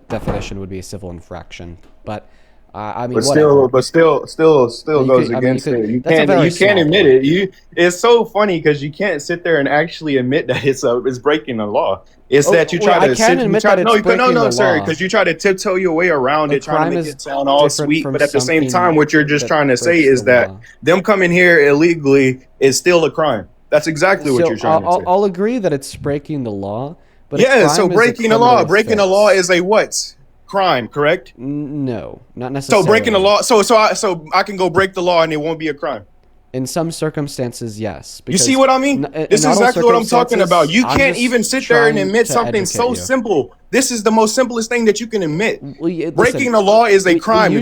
definition would be a civil infraction. But I mean, still goes against it. You can't admit it. It's so funny because you can't sit there and actually admit that it's breaking the law. It's that you try to sit. Because you try to tiptoe your way around it, trying to make it sound all sweet. But at the same time, what you're just trying to say is that them coming here illegally is still a crime. That's exactly what you're trying to say. I'll agree that it's breaking the law. But so breaking the law is a what? Crime, correct? No, not necessarily. So breaking the law, so I can go break the law and it won't be a crime. In some circumstances, yes. You see what I mean? This is exactly what I'm talking about. You can't even sit there and admit something so simple. This is the most simplest thing that you can admit. Breaking the law is a crime. We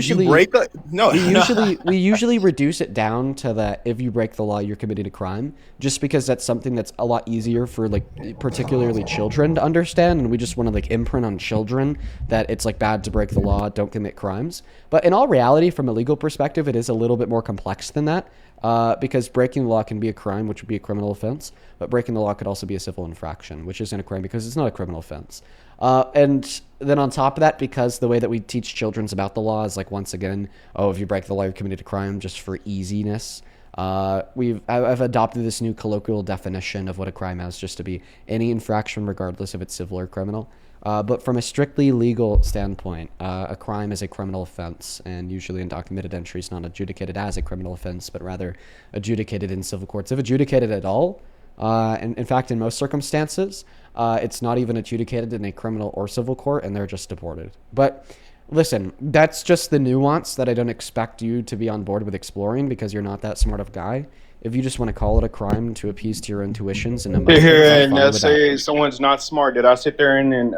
usually reduce it down to that if you break the law, you're committing a crime, just because that's something that's a lot easier for like particularly children to understand, and we just want to like imprint on children that it's like bad to break the law, don't commit crimes. But in all reality, from a legal perspective, it is a little bit more complex than that. Because breaking the law can be a crime, which would be a criminal offense, but breaking the law could also be a civil infraction, which isn't a crime because it's not a criminal offense. And then on top of that, because the way that we teach children about the law is like, once again, if you break the law, you're committed a crime, just for easiness. I've adopted this new colloquial definition of what a crime is, just to be any infraction, regardless if it's civil or criminal. But from a strictly legal standpoint, a crime is a criminal offense, and usually undocumented entry is not adjudicated as a criminal offense, but rather adjudicated in civil courts. If adjudicated at all, and in fact, in most circumstances, it's not even adjudicated in a criminal or civil court, and they're just deported. But listen, that's just the nuance that I don't expect you to be on board with exploring because you're not that smart of a guy. If you just want to call it a crime to appease to your intuitions and emotions, and say someone's not smart, did I sit there and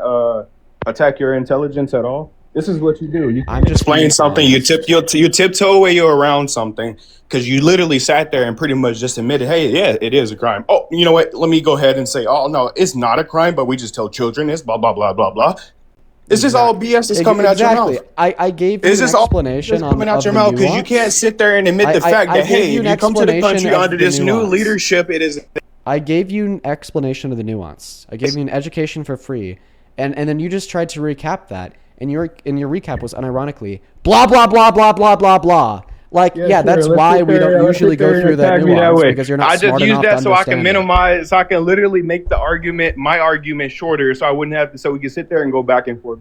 attack your intelligence at all? This is what you do. You explain something. You tiptoe away around something because you literally sat there and pretty much just admitted, hey, yeah, it is a crime. Oh, you know what? Let me go ahead and say, oh no, it's not a crime, but we just tell children this, blah blah blah blah blah. It's just all BS that's coming out your mouth. I gave you an explanation coming out your mouth because you can't sit there and admit the fact that, hey, if you come to the country under this new leadership, it is. I gave you an explanation of the nuance. I gave you an education for free, and then you just tried to recap that, and your recap was unironically blah blah blah blah blah blah blah. Like, that's why we don't usually go through that nuance because you're not smart enough to understand. I just use that so I can minimize, so I can literally make my argument shorter, so I wouldn't have to, so we can sit there and go back and forth.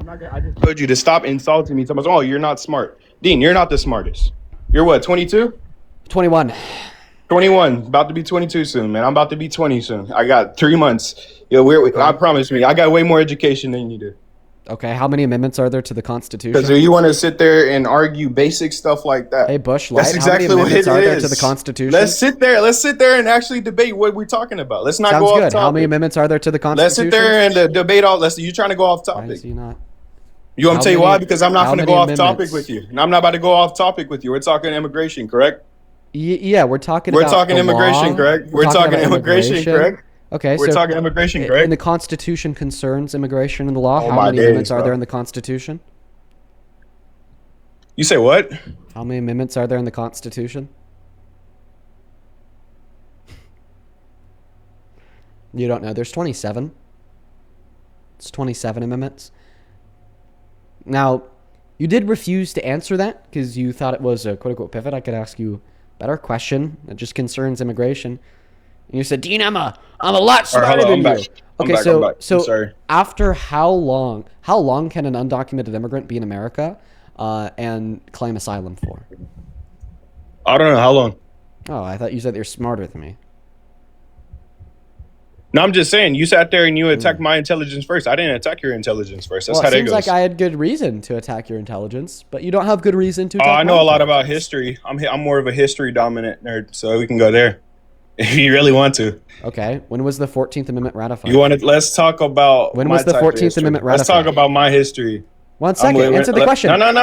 I just told you to stop insulting me. Oh, you're not smart. Dean, you're not the smartest. You're what, 22? 21. 21, about to be 22 soon, man. I'm about to be 20 soon. I got 3 months. I promise me, I got way more education than you do. Okay, how many amendments are there to the Constitution? Because you want to sit there and argue basic stuff like that. Hey, Bush, that's exactly what it is. Are there to the Constitution? Let's sit there and actually debate what we're talking about. Let's not go off topic. How many amendments are there to the Constitution? Let's sit there and debate all. You're trying to go off topic. Why is he not? You want me to tell you why? Because I'm not going to go off topic with you. And I'm not about to go off topic with you. We're talking immigration, correct? Yeah, we're talking immigration, correct? We're talking immigration, correct? Okay, we're talking immigration, correct? And the Constitution concerns immigration and the law. How many amendments are there in the Constitution? You say what? How many amendments are there in the Constitution? You don't know. There's 27. It's 27 amendments. Now, you did refuse to answer that because you thought it was a quote-unquote pivot. I could ask you a better question that just concerns immigration. And you said, Dean, I'm a lot smarter than you. Okay, so after how long can an undocumented immigrant be in America and claim asylum for? I don't know how long. Oh, I thought you said you're smarter than me. No, I'm just saying, you sat there and you attacked my intelligence first. I didn't attack your intelligence first. That's how that goes. It seems like I had good reason to attack your intelligence, but you don't have good reason to attack I know a lot about history. I'm more of a history dominant nerd, so we can go there if you really want to. Okay. When was the 14th Amendment ratified? Let's talk about when was the 14th Amendment ratified? Let's talk about my history. 1 second. Answer the question. No. In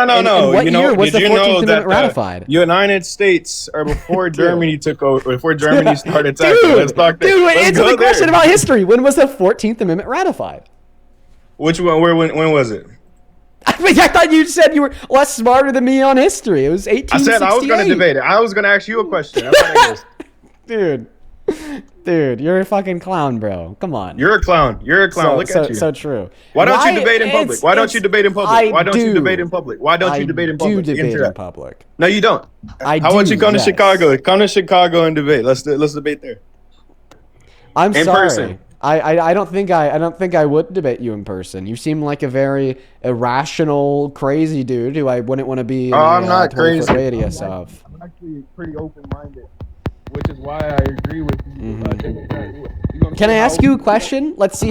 what year was the 14th Amendment ratified? United States, or before Germany took over, before Germany started attacking. Let's talk there. Dude, answer the question about history. When was the 14th Amendment ratified? Which one? When was it? I thought you said you were less smarter than me on history. It was 1868. I said I was going to debate it. I was going to ask you a question. That's how that goes. Dude, you're a fucking clown, bro. Come on. You're a clown. Look at you. So true. Why don't you debate in public? Why don't you debate in public? Why don't you debate in public? Why don't you debate in public? I do debate in public. No, you don't. How about you come to Chicago? Come to Chicago and debate. Let's debate there. I'm sorry. Person. I don't think I would debate you in person. You seem like a very irrational, crazy dude who I wouldn't want to be in I'm not crazy. Radius of. I'm actually pretty open-minded, which is why I agree with you. Can I ask you a question? Let's see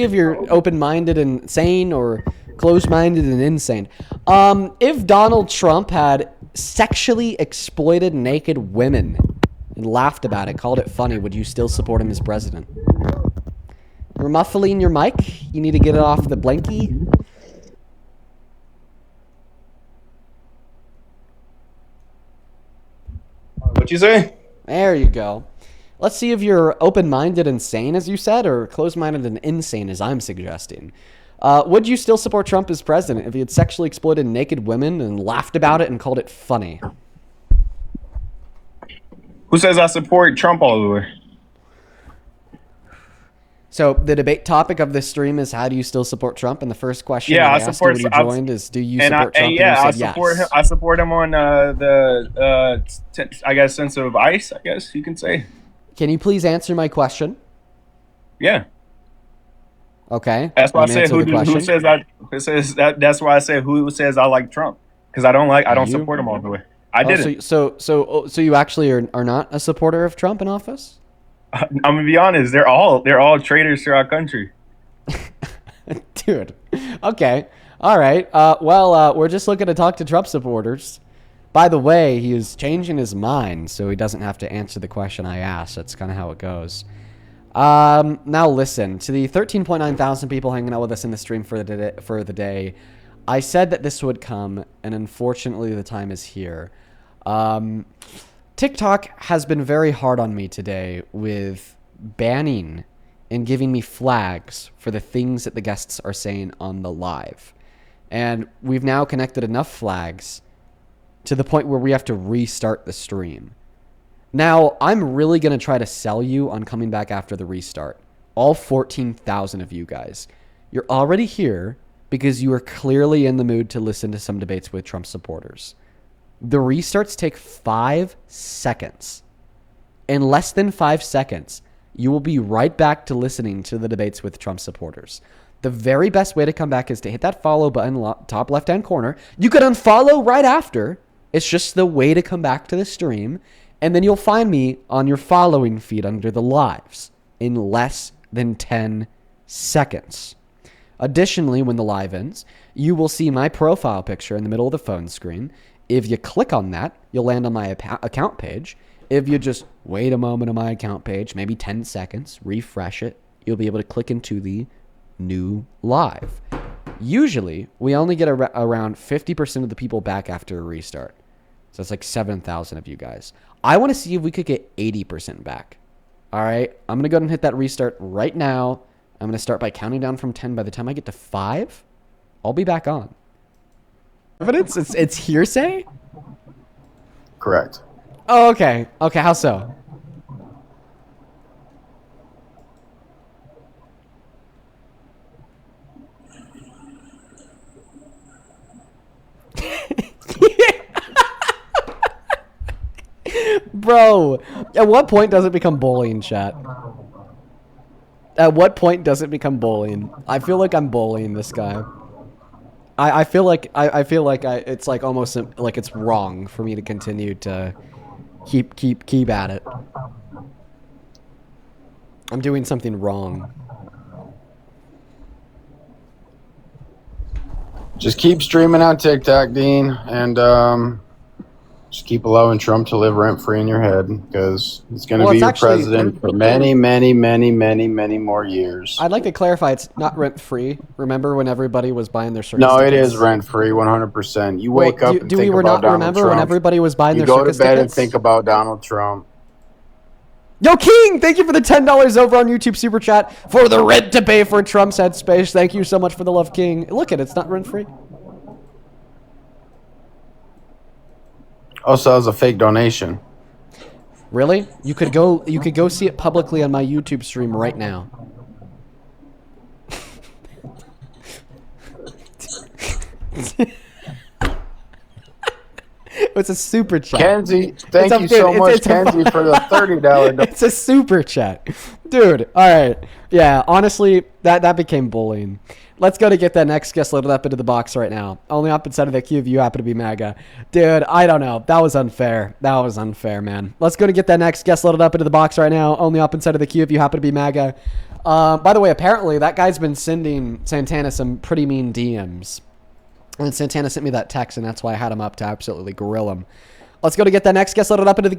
if you're open-minded and sane or closed-minded and insane. If Donald Trump had sexually exploited naked women and laughed about it, called it funny, would you still support him as president? You're muffling your mic. You need to get it off the blankie. What you say? There you go. Let's see if you're open-minded and sane, as you said, or closed-minded and insane, as I'm suggesting. Would you still support Trump as president if he had sexually exploited naked women and laughed about it and called it funny? Who says I support Trump all the way? So the debate topic of this stream is, how do you still support Trump? And the first question I asked you when you joined is, do you support Trump? I support him. I support him on I guess, sense of ice, I guess you can say. Can you please answer my question? Yeah. Okay. That's why I said that's why I said who says I like Trump, because I don't support him all the way. I didn't. So you actually are not a supporter of Trump in office? I'm gonna be honest. They're all traitors to our country. Dude. Okay. All right. We're just looking to talk to Trump supporters. By the way, he is changing his mind, so he doesn't have to answer the question I asked. That's kind of how it goes. Now listen, to the 13.9 thousand people hanging out with us in the stream for the day, I said that this would come, and unfortunately the time is here. TikTok has been very hard on me today with banning and giving me flags for the things that the guests are saying on the live. And we've now connected enough flags to the point where we have to restart the stream. Now, I'm really going to try to sell you on coming back after the restart. All 14,000 of you guys. You're already here because you are clearly in the mood to listen to some debates with Trump supporters. The restarts take 5 seconds. In less than 5 seconds, you will be right back to listening to the debates with Trump supporters. The very best way to come back is to hit that follow button, top left-hand corner. You could unfollow right after. It's just the way to come back to the stream. And then you'll find me on your following feed under the lives in less than 10 seconds. Additionally, when the live ends, you will see my profile picture in the middle of the phone screen. If you click on that, you'll land on my account page. If you just wait a moment on my account page, maybe 10 seconds, refresh it, you'll be able to click into the new live. Usually, we only get around 50% of the people back after a restart. So it's like 7,000 of you guys. I want to see if we could get 80% back. All right, I'm going to go ahead and hit that restart right now. I'm going to start by counting down from 10. By the time I get to 5, I'll be back on. Evidence? It's hearsay? Correct. Oh, okay. Okay, how so? Bro, at what point does it become bullying, chat? At what point does it become bullying? I feel like I'm bullying this guy. I feel like it's like almost like it's wrong for me to continue to keep at it. I'm doing something wrong. Just keep streaming on TikTok, Dean, and just keep allowing Trump to live rent-free in your head, because he's going to be your president for many, many, many, many, many more years. I'd like to clarify, it's not rent-free. Remember when everybody was buying their circus tickets? No, it tickets? is rent-free, 100%. You wake up and think about Donald Trump. Remember when everybody was buying their circus tickets? You go to bed and think about Donald Trump. Yo, King, thank you for the $10 over on YouTube Super Chat for the rent to pay for Trump's headspace. Thank you so much for the love, King. Look at it, it's not rent-free. Also, that was a fake donation. Really? You could go see it publicly on my YouTube stream right now. It's a super chat. Kenzie, thank you so much, Kenzie, for the $30. It's a super chat. Dude, all right. Yeah, honestly, that became bullying. Let's go to get that next guest loaded up into the box right now. Only up inside of the queue if you happen to be MAGA. Dude, I don't know. That was unfair. That was unfair, man. Let's go to get that next guest loaded up into the box right now. Only up inside of the queue if you happen to be MAGA. By the way, apparently that guy's been sending Santana some pretty mean DMs. And Santana sent me that text, and that's why I had him up to absolutely grill him. Let's go to get that next guest loaded up into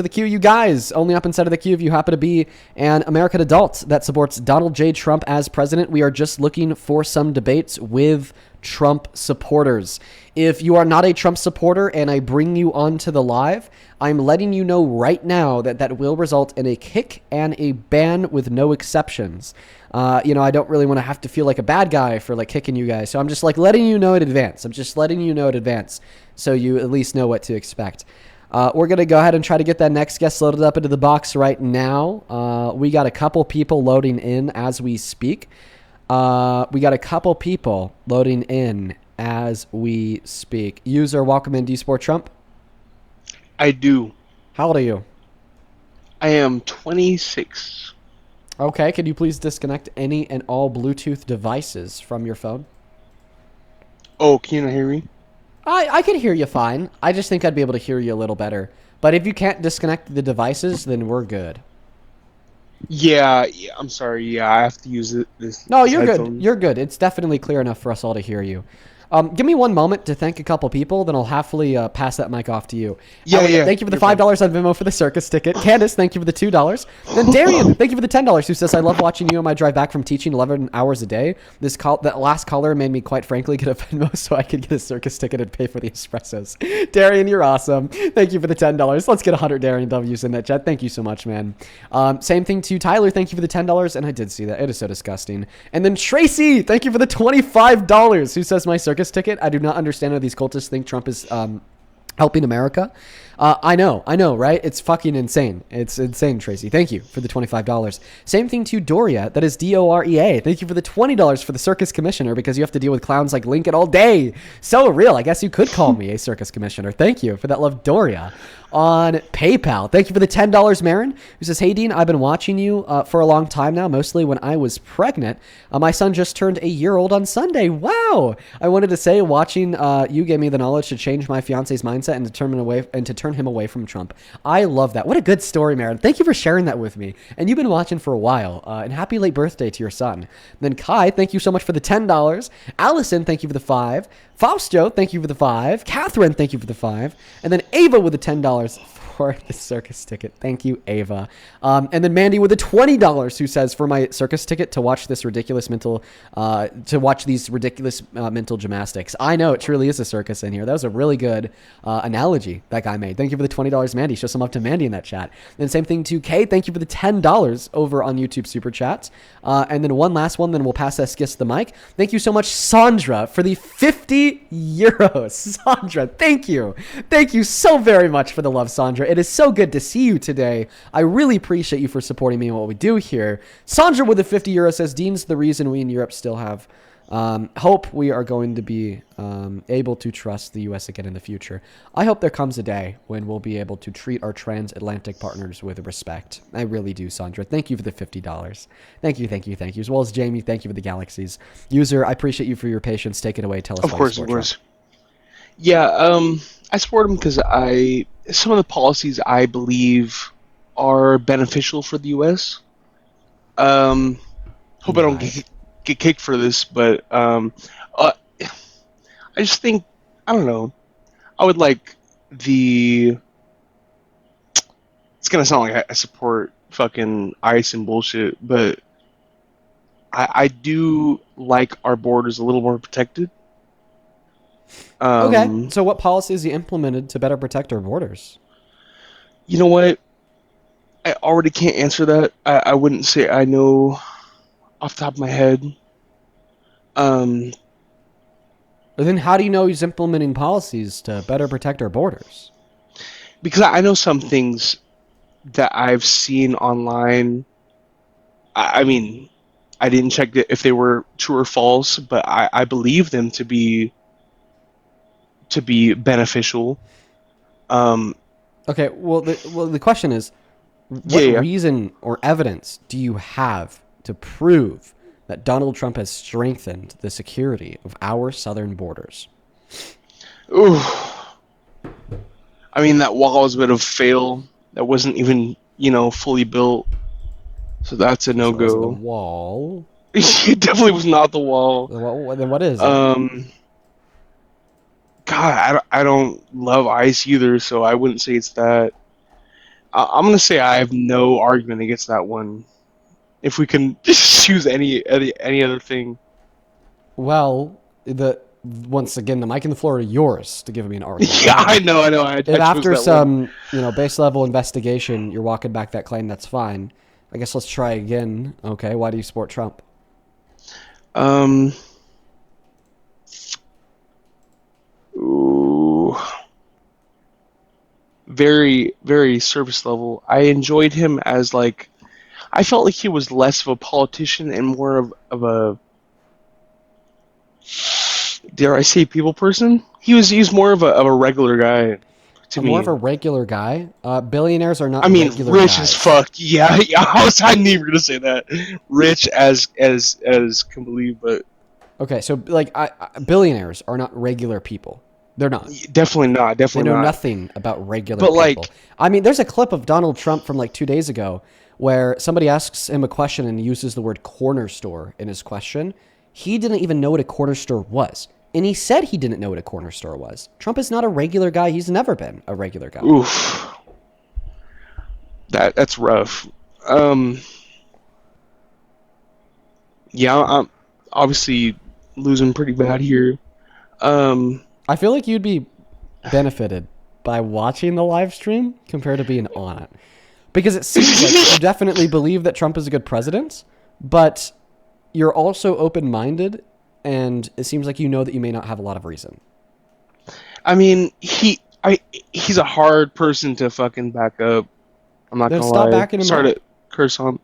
the queue, you guys. Only up inside of the queue if you happen to be an American adult that supports Donald J. Trump as president. We are just looking for some debates with Trump supporters. If you are not a Trump supporter and I bring you onto the live, I'm letting you know right now that will result in a kick and a ban with no exceptions. I don't really want to have to feel like a bad guy for like kicking you guys. So I'm just like letting you know in advance. So you at least know what to expect. We're going to go ahead and try to get that next guest loaded up into the box right now. We got a couple people loading in as we speak. User, welcome in. Do you support Trump? I do. How old are you? I am 26. Okay, can you please disconnect any and all Bluetooth devices from your phone? Oh, can you not hear me? I can hear you fine. I just think I'd be able to hear you a little better. But if you can't disconnect the devices, then we're good. Yeah, I'm sorry. Yeah, I have to use this. No, you're good. You're good. It's definitely clear enough for us all to hear you. Give me one moment to thank a couple people, then I'll happily pass that mic off to you. Yeah. Thank you for the $5 on Venmo for the circus ticket. Candace, thank you for the $2. Then Darian, thank you for the $10, who says, I love watching you on my drive back from teaching 11 hours a day. That last caller made me, quite frankly, get a Venmo so I could get a circus ticket and pay for the espressos. Darian, you're awesome. Thank you for the $10. Let's get 100 Darian W's in that chat. Thank you so much, man. Same thing to Tyler. Thank you for the $10, and I did see that. It is so disgusting. And then Tracy, thank you for the $25, who says, my circus ticket. I do not understand how these cultists think Trump is helping America. I know, right? It's fucking insane. It's insane, Tracy. Thank you for the $25. Same thing to Doria. That is Dorea. Thank you for the $20 for the circus commissioner, because you have to deal with clowns like Lincoln all day. So real. I guess you could call me a circus commissioner. Thank you for that love, Doria. On PayPal. Thank you for the $10, Marin, who says, hey, Dean, I've been watching you for a long time now, mostly when I was pregnant. My son just turned a year old on Sunday. Wow. I wanted to say, watching you gave me the knowledge to change my fiance's mindset and to turn him away from Trump. I love that. What a good story, Marin. Thank you for sharing that with me. And you've been watching for a while. And happy late birthday to your son. Then Kai, thank you so much for the $10. Allison, thank you for the $5. Fausto, thank you for the $5. Catherine, thank you for the $5. And then Ava with the $10. for the circus ticket. Thank you, Ava. And then Mandy with the $20 who says, for my circus ticket to watch this ridiculous mental gymnastics. I know it truly is a circus in here. That was a really good analogy that guy made. Thank you for the $20, Mandy. Show some love to Mandy in that chat. And same thing to Kay. Thank you for the $10 over on YouTube Super Chats. And then one last one, then we'll pass Eskis the mic. Thank you so much, Sandra, for the 50 euros. Sandra, thank you. Thank you so very much for the love, Sandra. It is so good to see you today. I really appreciate you for supporting me and what we do here. Sandra with the 50 euro says, Dean's the reason we in Europe still have hope we are going to be able to trust the U.S. again in the future. I hope there comes a day when we'll be able to treat our transatlantic partners with respect. I really do, Sandra. Thank you for the $50. Thank you. As well as Jamie, thank you for the galaxies. User, I appreciate you for your patience. Take it away. Tell us. Of course. Yeah, I support him because some of the policies I believe are beneficial for the U.S. Hope I don't get kicked for this, but I just think, I don't know, I would like it's gonna sound like I support fucking ICE and bullshit, but I do like our borders a little more protected. Okay, so what policies you implemented to better protect our borders? You know what? I already can't answer that. I wouldn't say I know off the top of my head. But then how do you know he's implementing policies to better protect our borders? Because I know some things that I've seen online. I mean, I didn't check if they were true or false, but I believe them to be beneficial. Okay, well, the question is, what reason or evidence do you have to prove that Donald Trump has strengthened the security of our southern borders? Ooh. I mean, that wall was a bit of a fail. That wasn't even, fully built. So that's a no-go. So it was the wall? It definitely was not the wall. Then what is it? God, I don't love ICE either, so I wouldn't say it's that. I'm going to say I have no argument against that one. If we can just choose any other thing. Well, once again, the mic and the floor are yours to give me an argument. Yeah, I know. If after some, base level investigation, you're walking back that claim, that's fine. I guess let's try again. Okay, why do you support Trump? Ooh. Very, very surface level. I enjoyed him as I felt like he was less of a politician and more of a, dare I say, people person. He was more of a regular guy to me. More of a regular guy? Billionaires are not. I mean, regular rich guys. as fuck. Yeah, I knew you were gonna say that. Rich as can believe, but okay. So billionaires are not regular people. They're not. Definitely not. They know nothing about regular people. I mean, there's a clip of Donald Trump from 2 days ago where somebody asks him a question and he uses the word corner store in his question. He didn't even know what a corner store was. And he said he didn't know what a corner store was. Trump is not a regular guy. He's never been a regular guy. Oof. That's rough. Yeah, I'm obviously losing pretty bad here. I feel like you'd be benefited by watching the live stream compared to being on it. Because it seems like you definitely believe that Trump is a good president, but you're also open-minded, and it seems like you know that you may not have a lot of reason. I mean, he's a hard person to fucking back up. I'm not gonna lie. Backing him Sorry up. to curse on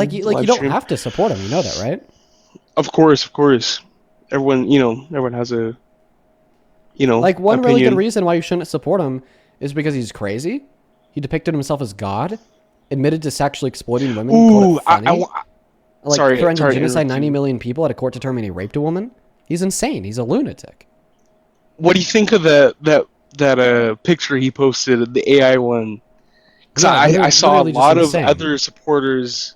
you don't have to support him. You know that, right? Of course. Everyone has a one opinion. really good reason why you shouldn't support him is because he's crazy. He depicted himself as God, admitted to sexually exploiting women. Ooh, sorry, genocide 90 million people at a court determining he raped a woman. He's insane. He's a lunatic. What do you think of that picture he posted, the AI one? Because I saw a lot of other supporters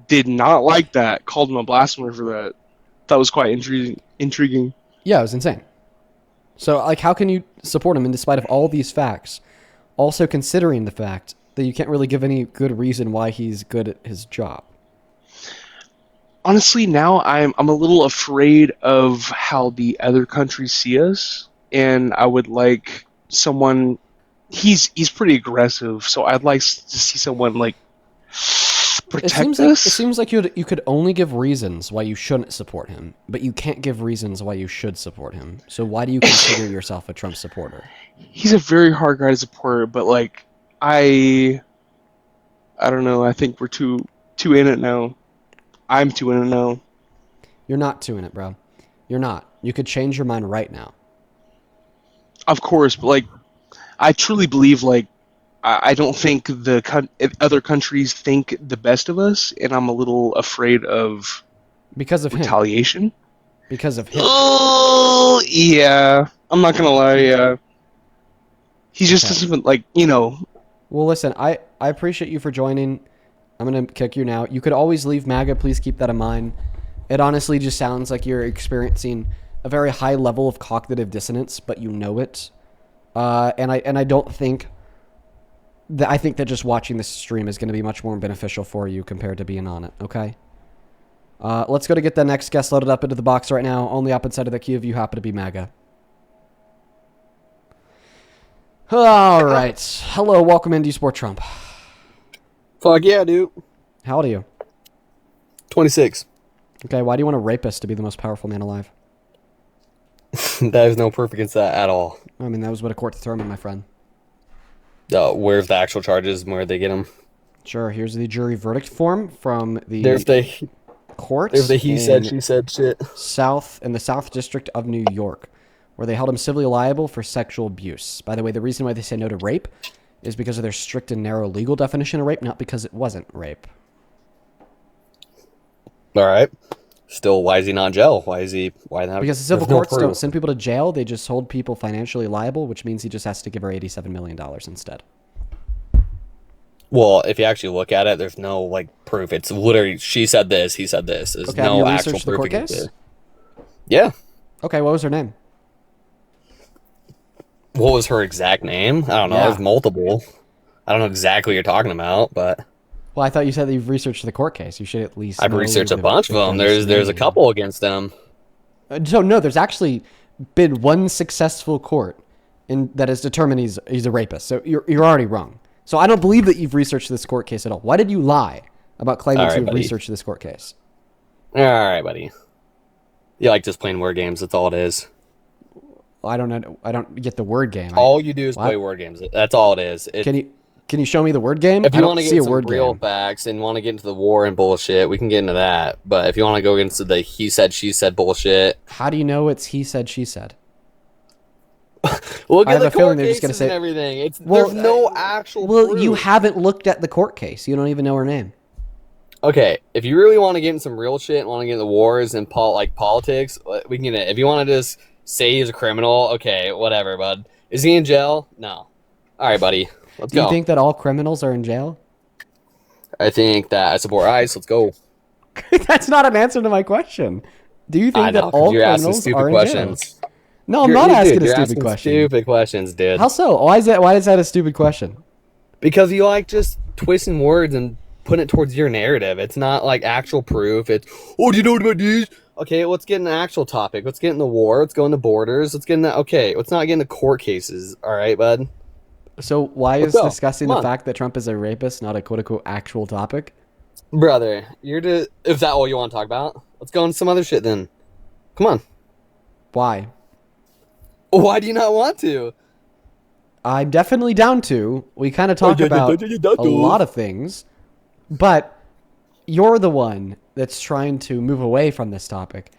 did not like that, called him a blasphemer for that. That was quite intriguing. Yeah, it was insane. So, how can you support him in despite of all these facts? Also considering the fact that you can't really give any good reason why he's good at his job. Honestly, now I'm a little afraid of how the other countries see us, and I would like someone. He's pretty aggressive, so I'd like to see someone like protect us. It seems like you could only give reasons why you shouldn't support him, but you can't give reasons why you should support him. So why do you consider yourself a Trump supporter? He's a very hard guy to support, but like I don't know. I think we're too in it now. I'm too in it now. You're not too in it, bro. You're not. You could change your mind right now. Of course, but like, I truly believe like, I don't think other countries think the best of us, and I'm a little afraid of retaliation. Him. Because of him. Oh yeah, I'm not gonna lie. Yeah, he just doesn't like Well, listen, I appreciate you for joining. I'm going to kick you now. You could always leave MAGA. Please keep that in mind. It honestly just sounds like you're experiencing a very high level of cognitive dissonance, but you know it. And I don't think that I think that just watching this stream is going to be much more beneficial for you compared to being on it. Okay. Let's go to get the next guest loaded up into the box right now. On the opposite side of the queue if you happen to be MAGA. All right. Hello. Welcome into Sport Trump. Fuck yeah, dude. How old are you? 26. Okay, why do you want a rapist to be the most powerful man alive? There's no proof against that at all. I mean, that was what a court determined, my friend. Where's the actual charges and where they get them? Sure, here's the jury verdict form from the court. There's the he said, she said shit. In the South District of New York, where they held him civilly liable for sexual abuse. By the way, the reason why they say no to rape is because of their strict and narrow legal definition of rape, not because it wasn't rape. All right. Still, why is he not in jail? Why not? Because the civil courts don't send people to jail. They just hold people financially liable, which means he just has to give her $87 million instead. Well, if you actually look at it, there's no like proof. It's literally she said this, he said this. There's okay, no have you actual researched the proof court against case? it. Yeah. Okay, what was her name? What was her exact name? I don't know. Yeah. There's multiple. I don't know exactly what you're talking about, but. Well, I thought you said that you've researched the court case. You should at least. I've researched a bunch of them. There's a couple against them. So no, there's actually been one successful court that has determined he's a rapist. So you're already wrong. So I don't believe that you've researched this court case at all. Why did you lie about claiming to have researched this court case? All right, buddy. You like just playing word games. That's all it is. Well, I don't know. I don't get the word game. All you do is play word games. That's all it is. Can you show me the word game? If you want to get some real facts and want to get into the war and bullshit, we can get into that. But if you want to go into the he said, she said bullshit. How do you know it's he said, she said? Look at the court cases and everything. There's no actual proof. You haven't looked at the court case. You don't even know her name. Okay, if you really want to get in some real shit and want to get into wars and politics, we can get it. If you want to just say he's a criminal, okay, whatever, bud. Is he in jail? No. All right, buddy. Let's go. Do you think that all criminals are in jail? I think that I support ICE. Let's go. That's not an answer to my question. Do you think that all criminals are in jail? No, I'm not asking a stupid question. Stupid questions, dude. How so? Why is that a stupid question? Because you like just twisting words and putting it towards your narrative. It's not like actual proof. It's, oh, do you know what about these? Okay, let's get an actual topic. Let's get in the war. Let's go into borders. Let's get in the, okay, let's not get into court cases. All right, bud? So why is discussing the fact that Trump is a rapist not a quote-unquote actual topic? Brother, is that all you want to talk about? Let's go into some other shit then. Come on. Why? Why do you not want to? I'm definitely down to. We kind of talk about a lot of things, but you're the one that's trying to move away from this topic.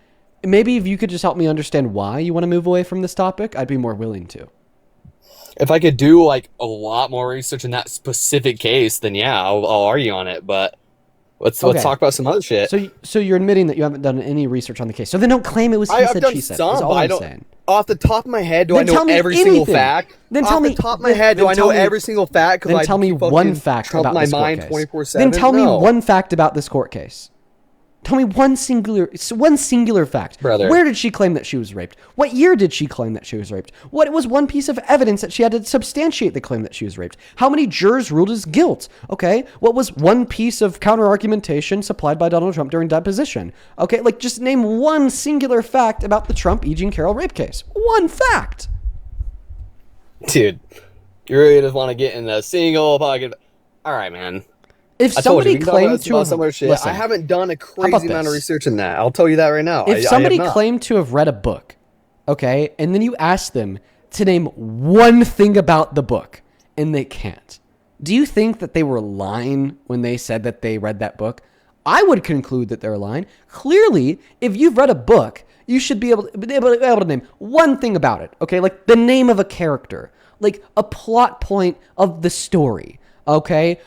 Maybe if you could just help me understand why you want to move away from this topic, I'd be more willing to. If I could do like a lot more research in that specific case, then yeah, I'll argue on it. But let's talk about some other shit. So you're admitting that you haven't done any research on the case. So then don't claim it was he said, she said. That's all I'm saying. Off the top of my head, do I know every single fact? Then tell me. Off the top of my head, do I know every single fact? Then tell me one fact about this court case. Then tell me one fact about this court case. Tell me one singular fact. Brother. Where did she claim that she was raped? What year did she claim that she was raped? What was one piece of evidence that she had to substantiate the claim that she was raped? How many jurors ruled as guilt? Okay, what was one piece of counter-argumentation supplied by Donald Trump during deposition? Okay, like just name one singular fact about the Trump E. Jean Carroll rape case. One fact. Dude, you really just want to get in a single pocket. All right, man. If somebody claimed to have, listen, I haven't done a crazy amount of this? research in that. I'll tell you that right now. If somebody claimed to have read a book, okay, and then you ask them to name one thing about the book, and they can't, do you think that they were lying when they said that they read that book? I would conclude that they're lying. Clearly, if you've read a book, you should be able to name one thing about it, okay? Like the name of a character, like a plot point of the story, okay?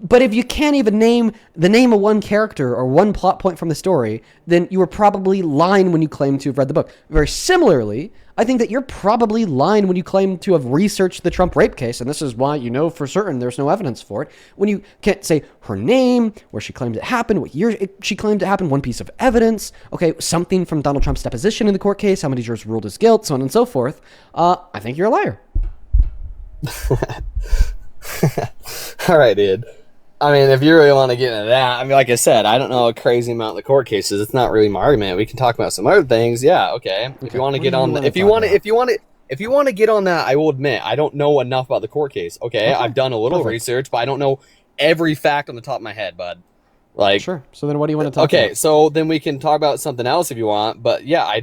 But if you can't even name the name of one character or one plot point from the story, then you were probably lying when you claim to have read the book. Very similarly, I think that you're probably lying when you claim to have researched the Trump rape case, and this is why you know for certain there's no evidence for it, when you can't say her name, where she claimed it happened, what year she claimed it happened, one piece of evidence, okay, something from Donald Trump's deposition in the court case, how many jurors ruled as guilt, so on and so forth. I think you're a liar. All right, dude. I mean, if you really want to get into that, I mean, like I said, I don't know a crazy amount of the court cases. It's not really my argument. We can talk about some other things. Yeah, okay. If you want to get on, if you want to get on that, I will admit I don't know enough about the court case. Okay, I've done a little research, but I don't know every fact on the top of my head, bud. Like, sure. So then, what do you want to talk about? Okay, so then we can talk about something else if you want. But yeah,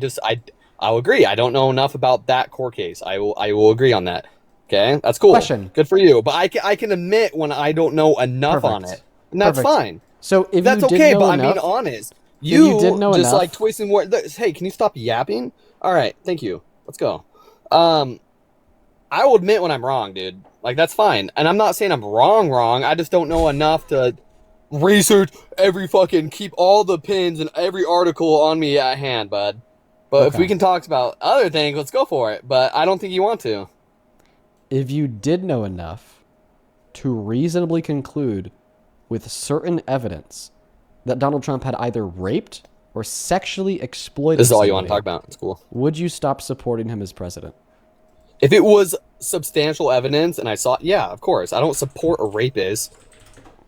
I'll agree. I don't know enough about that court case. I will agree on that. Okay, that's cool. Question. Good for you. But I can admit when I don't know enough on it, and that's fine. So if that's you did okay, know but enough, I'm being honest. You did know just enough. like twisting words. Hey, can you stop yapping? All right, thank you. Let's go. I will admit when I'm wrong, dude. Like that's fine, and I'm not saying I'm wrong. I just don't know enough to research keep all the pins and every article on me at hand, bud. But if we can talk about other things, let's go for it. But I don't think you want to. If you did know enough to reasonably conclude with certain evidence that Donald Trump had either raped or sexually exploited This is all you somebody, want to talk about. It's cool. Would you stop supporting him as president? If it was substantial evidence and I saw, yeah, of course. I don't support a rapist.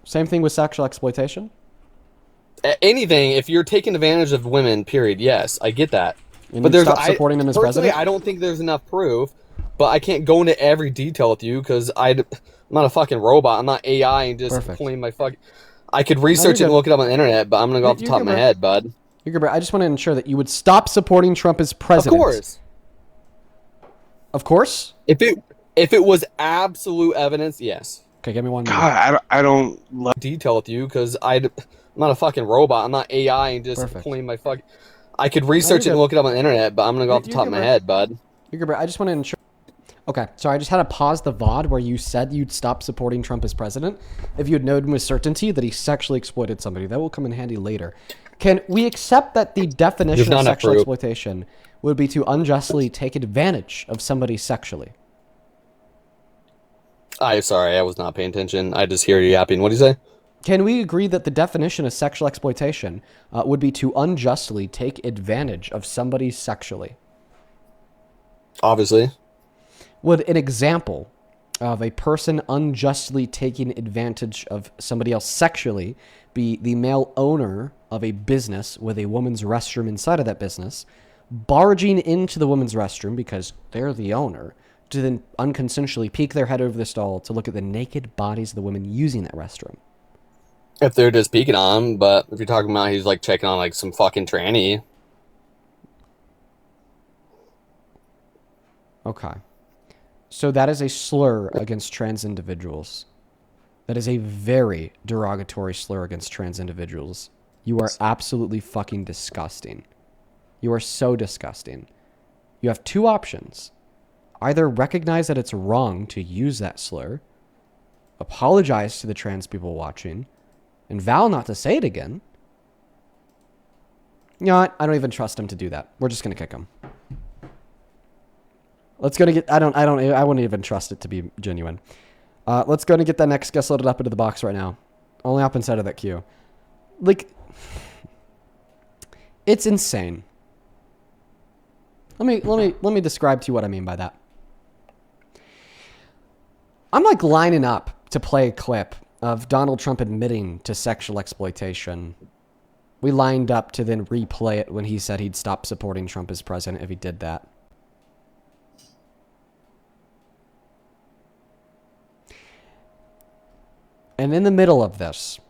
Same thing with sexual exploitation? Anything, if you're taking advantage of women, period, yes, I get that. And but stop supporting him as president? I don't think there's enough proof, but I can't go into every detail with you because I'm not a fucking robot. I'm not AI and just pulling my fucking... I could research it and look it up on the internet, but I'm going to go off the top of my head, bud. You're good, bro. I just want to ensure that you would stop supporting Trump as president. Of course. Of course? If it was absolute evidence, yes. Okay, give me one. God, I don't love detail with you because I'm not a fucking robot. I'm not AI and just pulling my fucking... I could research it and look it up on the internet, but I'm going to go off the top of my head, bud. You're good, bro. I just want to ensure... Okay, sorry, I just had to pause the VOD where you said you'd stop supporting Trump as president if you had known with certainty that he sexually exploited somebody. That will come in handy later. Can we accept that the definition of sexual exploitation would be to unjustly take advantage of somebody sexually? I'm sorry, I was not paying attention. I just hear you yapping. What do you say? Can we agree that the definition of sexual exploitation would be to unjustly take advantage of somebody sexually? Obviously. Would an example of a person unjustly taking advantage of somebody else sexually be the male owner of a business with a woman's restroom inside of that business, barging into the woman's restroom because they're the owner, to then unconsensually peek their head over the stall to look at the naked bodies of the women using that restroom? If they're just peeking on him, but if you're talking about he's like checking on like some fucking tranny. Okay. So that is a slur against trans individuals. That is a very derogatory slur against trans individuals. You are absolutely fucking disgusting. You are so disgusting. You have two options. Either recognize that it's wrong to use that slur, apologize to the trans people watching, and vow not to say it again. You know what? I don't even trust him to do that. We're just going to kick him. Let's go to get... I wouldn't even trust it to be genuine. Let's go and get that next guest loaded up into the box right now. Only up inside of that queue. Like... It's insane. Let me describe to you what I mean by that. I'm like lining up to play a clip of Donald Trump admitting to sexual exploitation. We lined up to then replay it when he said he'd stop supporting Trump as president if he did that. And in the middle of this,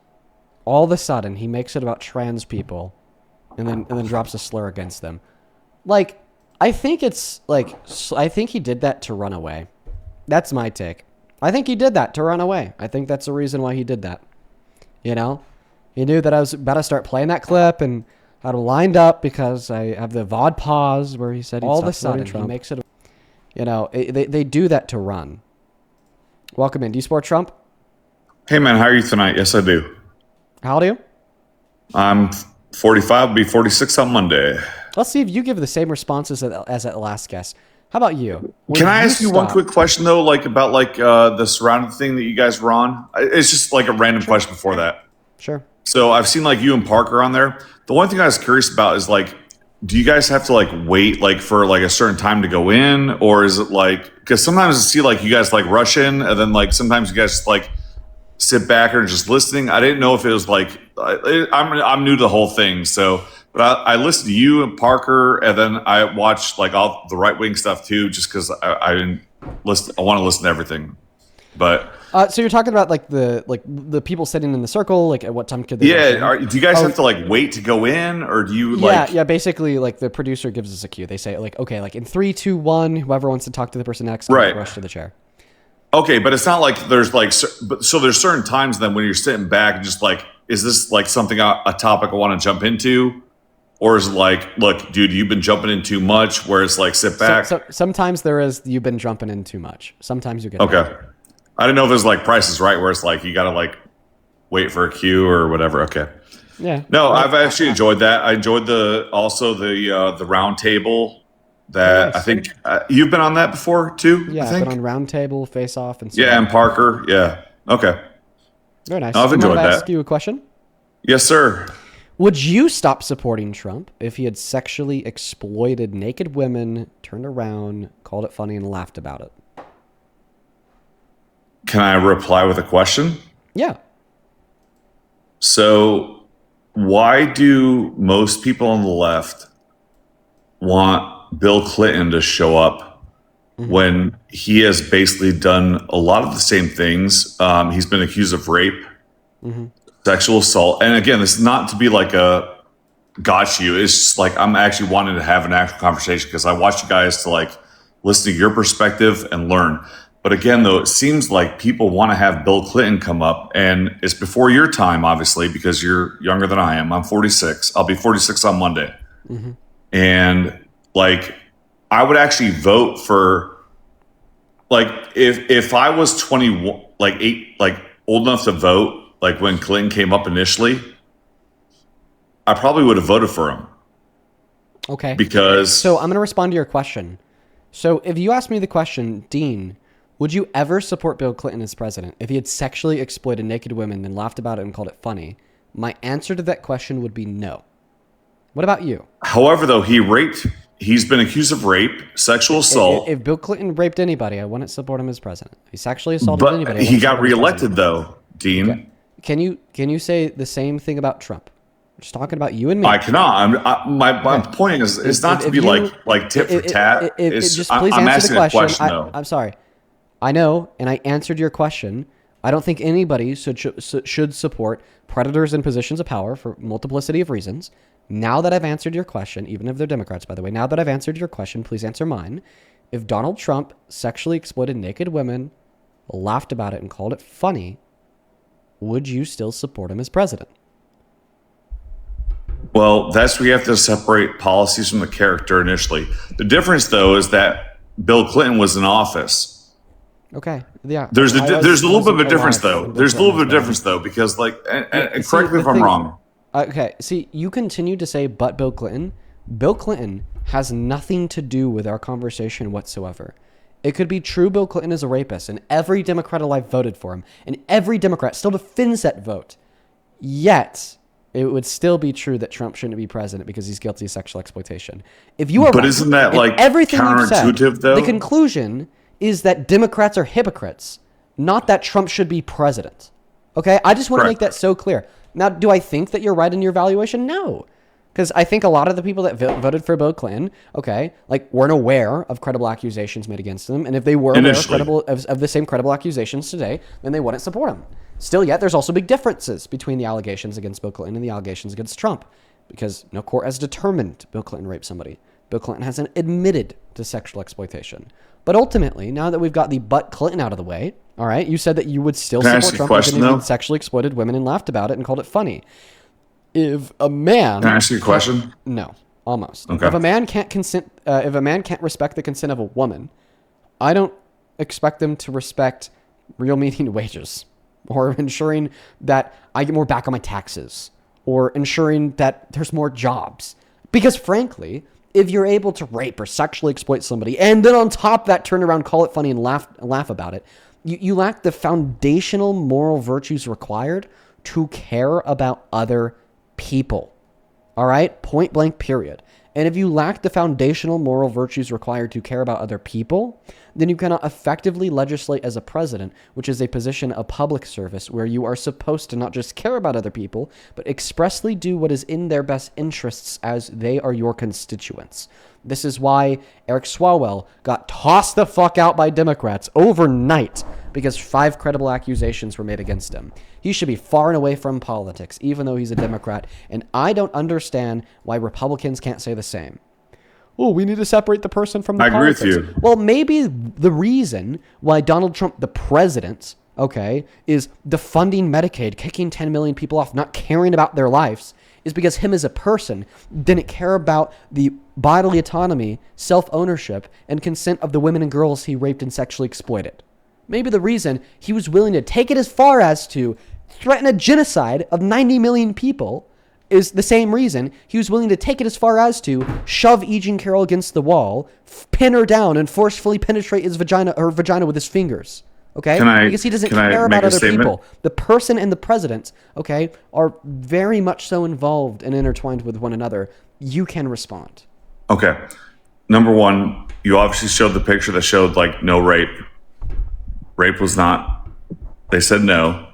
all of a sudden, he makes it about trans people and then drops a slur against them. Like, I think he did that to run away. That's my take. I think he did that to run away. I think that's the reason why he did that. You know? He knew that I was about to start playing that clip and had it lined up because I have the VOD pause where he said all of a sudden Trump. He makes it. You know, they do that to run. Welcome in. Do you support Trump? Hey man, how are you tonight? Yes, I do. How old are you? I'm 45, will be 46 on Monday. Let's see if you give the same responses as that last guest. How about you? Can I ask you one quick question though, like about the surrounding thing that you guys were on? It's just like a random question before that. Sure. So I've seen like you and Parker on there. The one thing I was curious about is like, do you guys have to like wait like for like a certain time to go in, or is it like, because sometimes I see like you guys like rush in and then like sometimes you guys just like sit back or just listening. I didn't know if it was like I'm new to the whole thing, so but I listened to you and Parker, and then I watched like all the right wing stuff too, just because I didn't listen. I want to listen to everything, but so you're talking about like the people sitting in the circle, like at what time could they? Yeah, do you guys have to like wait to go in, or do you like? Yeah. Basically, like the producer gives us a cue. They say like, okay, like in 3, 2, 1, whoever wants to talk to the person next, right, rush to the chair. Okay, but it's not like there's like, so there's certain times then when you're sitting back and just like, is this like something a topic I want to jump into? Or is it like, look, dude, you've been jumping in too much, where it's like, sit back? So sometimes there is, you've been jumping in too much. Sometimes you get okay. That. I didn't know if it was like Price is Right, where it's like, you got to like wait for a cue or whatever. Okay. Yeah. No, I've actually enjoyed that. I enjoyed also the round table that nice. I think you've been on that before too. Yeah, I've been on round table, face off, and so yeah, and Parker. Yeah. Okay. Very nice. I've enjoyed that. Ask you a question? Yes, sir. Would you stop supporting Trump if he had sexually exploited naked women, turned around, called it funny, and laughed about it? Can I reply with a question? Yeah. So, why do most people on the left want Bill Clinton to show up when he has basically done a lot of the same things? He's been accused of rape, sexual assault. And again, this is not to be like a got you. It's just like I'm actually wanting to have an actual conversation because I want you guys to like listen to your perspective and learn. But again, though, it seems like people want to have Bill Clinton come up, and it's before your time, obviously, because you're younger than I am. I'm 46. I'll be 46 on Monday. And like, I would actually vote for, like, if I was 21, like old enough to vote, like when Clinton came up initially, I probably would have voted for him. Okay. Because so I'm going to respond to your question. So if you ask me the question, Dean, would you ever support Bill Clinton as president if he had sexually exploited naked women and laughed about it and called it funny? My answer to that question would be no. What about you? However, though, he's been accused of rape, sexual assault. If Bill Clinton raped anybody, I wouldn't support him as president. If he sexually assaulted anybody, but he got reelected, though, Dean. Okay. Can you say the same thing about Trump? I'm just talking about you and me. I cannot. My point is, it's not to be like tit for tat. Just please I'm answer asking the question. though. I'm sorry. I know, and I answered your question. I don't think anybody should support predators in positions of power for multiplicity of reasons. Now that I've answered your question, even if they're Democrats, by the way, now that I've answered your question, please answer mine. If Donald Trump sexually exploited naked women, laughed about it, and called it funny, would you still support him as president? Well, that's where you have to separate policies from the character initially. The difference, though, is that Bill Clinton was in office. Okay. Yeah. There's a little bit of a difference, though. There's a little bit of difference, though, because like, and correct me if I'm wrong. Okay. See, you continue to say, but Bill Clinton. Bill Clinton has nothing to do with our conversation whatsoever. It could be true Bill Clinton is a rapist, and every Democrat alive voted for him, and every Democrat still defends that vote. Yet, it would still be true that Trump shouldn't be president because he's guilty of sexual exploitation. If you are but right, isn't that like everything you've said, counterintuitive though? the conclusion is that Democrats are hypocrites, not that Trump should be president. Okay, I just want to make that so clear. Now, do I think that you're right in your evaluation? No. Because I think a lot of the people that voted for Bill Clinton, okay, like weren't aware of credible accusations made against them. And if they were aware of the same credible accusations today, then they wouldn't support him. Still yet, there's also big differences between the allegations against Bill Clinton and the allegations against Trump. Because no court has determined Bill Clinton raped somebody. Bill Clinton hasn't admitted to sexual exploitation. But ultimately, now that we've got the butt Clinton out of the way, all right, you said that you would still support Trump even if he sexually exploited women and laughed about it and called it funny. If a man... Can I ask you a question? No, almost. Okay. If a man can't respect the consent of a woman, I don't expect them to respect real median wages or ensuring that I get more back on my taxes or ensuring that there's more jobs. Because frankly, if you're able to rape or sexually exploit somebody and then on top of that turn around, call it funny and laugh about it, you lack the foundational moral virtues required to care about other people. All right? Point blank, period. And if you lack the foundational moral virtues required to care about other people, then you cannot effectively legislate as a president, which is a position of public service where you are supposed to not just care about other people, but expressly do what is in their best interests as they are your constituents. This is why Eric Swalwell got tossed the fuck out by Democrats overnight because 5 credible accusations were made against him. He should be far and away from politics, even though he's a Democrat, and I don't understand why Republicans can't say the same. Oh, we need to separate the person from the politics. I agree with you. Well, maybe the reason why Donald Trump, the president, okay, is defunding Medicaid, kicking 10 million people off, not caring about their lives, is because him as a person didn't care about the bodily autonomy, self-ownership, and consent of the women and girls he raped and sexually exploited. Maybe the reason he was willing to take it as far as to threaten a genocide of 90 million people is the same reason he was willing to take it as far as to shove E. Jean Carroll against the wall, pin her down, and forcefully penetrate her vagina with his fingers. Okay? Because he doesn't care about other people. The person and the president, okay, are very much so involved and intertwined with one another. You can respond. Okay. Number one, you obviously showed the picture that showed like no rape. Rape was not, they said no.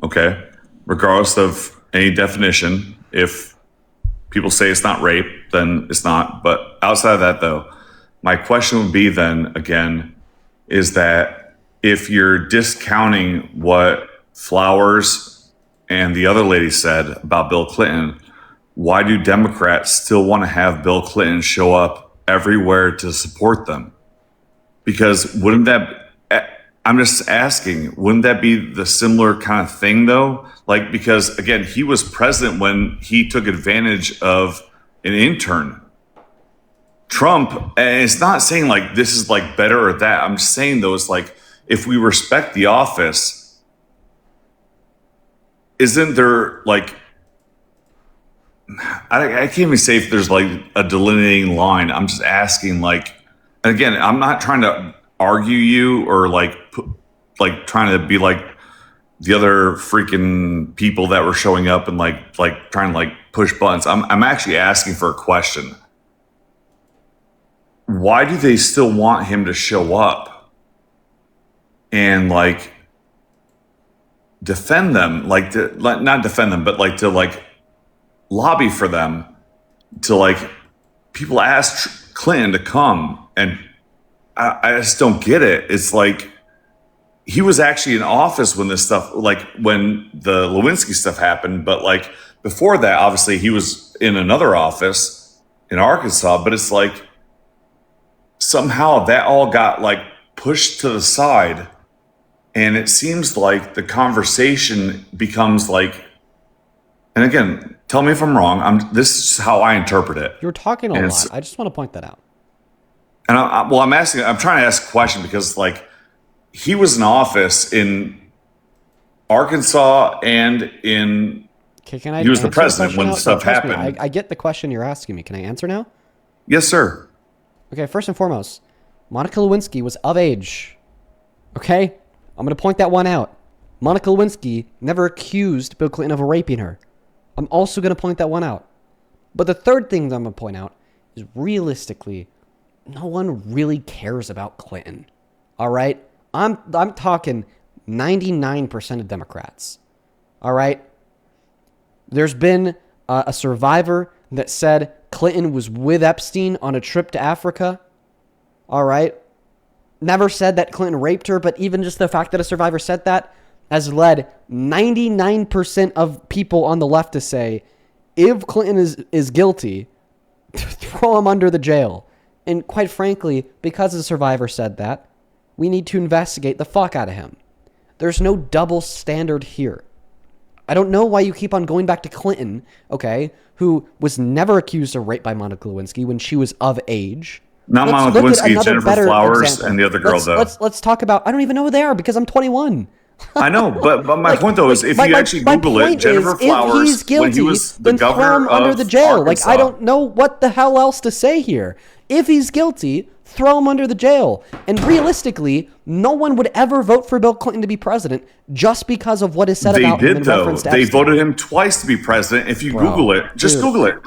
Okay. Regardless of any definition, if people say it's not rape, then it's not. But outside of that though, my question would be then again, is that if you're discounting what Flowers and the other lady said about Bill Clinton, why do Democrats still want to have Bill Clinton show up everywhere to support them? Because wouldn't that, I'm just asking, wouldn't that be the similar kind of thing though? Like, because again, he was president when he took advantage of an intern. Trump, and it's not saying like this is like better or that. I'm just saying though, it's like, if we respect the office, isn't there like, I can't even say if there's like a delineating line. I'm just asking like, and again, I'm not trying to argue you or like trying to be like the other freaking people that were showing up and like trying to like push buttons. I'm actually asking for a question. Why do they still want him to show up and like defend them, not defend them, but like to like lobby for them, to like people ask Clinton to come, and I just don't get it. It's like he was actually in office when this stuff, like when the Lewinsky stuff happened, but like before that, obviously he was in another office in Arkansas, but it's like somehow that all got like pushed to the side. And it seems like the conversation becomes like, and again, tell me if I'm wrong. This is how I interpret it. You're talking a lot. I just want to point that out. And I'm trying to ask a question because like he was in office in Arkansas and in, he was the president when stuff happened. I get the question you're asking me. Can I answer now? Yes, sir. Okay, first and foremost, Monica Lewinsky was of age. Okay? I'm going to point that one out. Monica Lewinsky never accused Bill Clinton of raping her. I'm also going to point that one out. But the third thing that I'm going to point out is realistically, no one really cares about Clinton. All right? I'm talking 99% of Democrats. All right? There's been a survivor that said Clinton was with Epstein on a trip to Africa. All right? Never said that Clinton raped her, but even just the fact that a survivor said that has led 99% of people on the left to say, if Clinton is guilty, throw him under the jail. And quite frankly, because the survivor said that, we need to investigate the fuck out of him. There's no double standard here. I don't know why you keep on going back to Clinton, okay, who was never accused of rape by Monica Lewinsky when she was of age. Not Monica Lewinsky, Jennifer Flowers, and the other girl, though. Let's talk about, I don't even know who they are because I'm 21. I know, but my point, though, is if you actually Google it, Jennifer Flowers, if he's guilty, when he was the then throw governor him under of the jail. Arkansas. I don't know what the hell else to say here. If he's guilty, throw him under the jail. And realistically, no one would ever vote for Bill Clinton to be president just because of what is said about him in reference to They Epstein. voted him twice to be president. If you Google it, just Google it.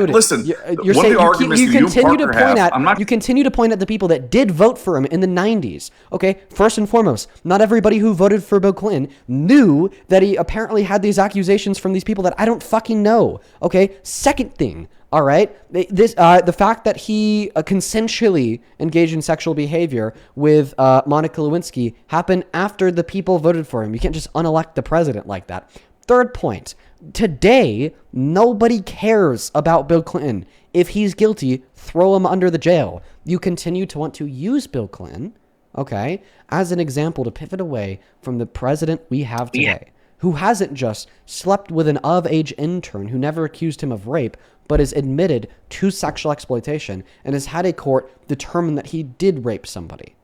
Listen, you're one saying of the arguments you that continue to Parker point have, at you continue to point at the people that did vote for him in the 90s. Okay, first and foremost, not everybody who voted for Bill Clinton knew that he apparently had these accusations from these people that I don't fucking know. Okay, second thing. All right, the fact that he consensually engaged in sexual behavior with Monica Lewinsky happened after the people voted for him. You can't just unelect the president like that. Third point, today, nobody cares about Bill Clinton. If he's guilty, throw him under the jail. You continue to want to use Bill Clinton, okay, as an example to pivot away from the president we have today, who hasn't just slept with an of-age intern who never accused him of rape, but is admitted to sexual exploitation and has had a court determine that he did rape somebody.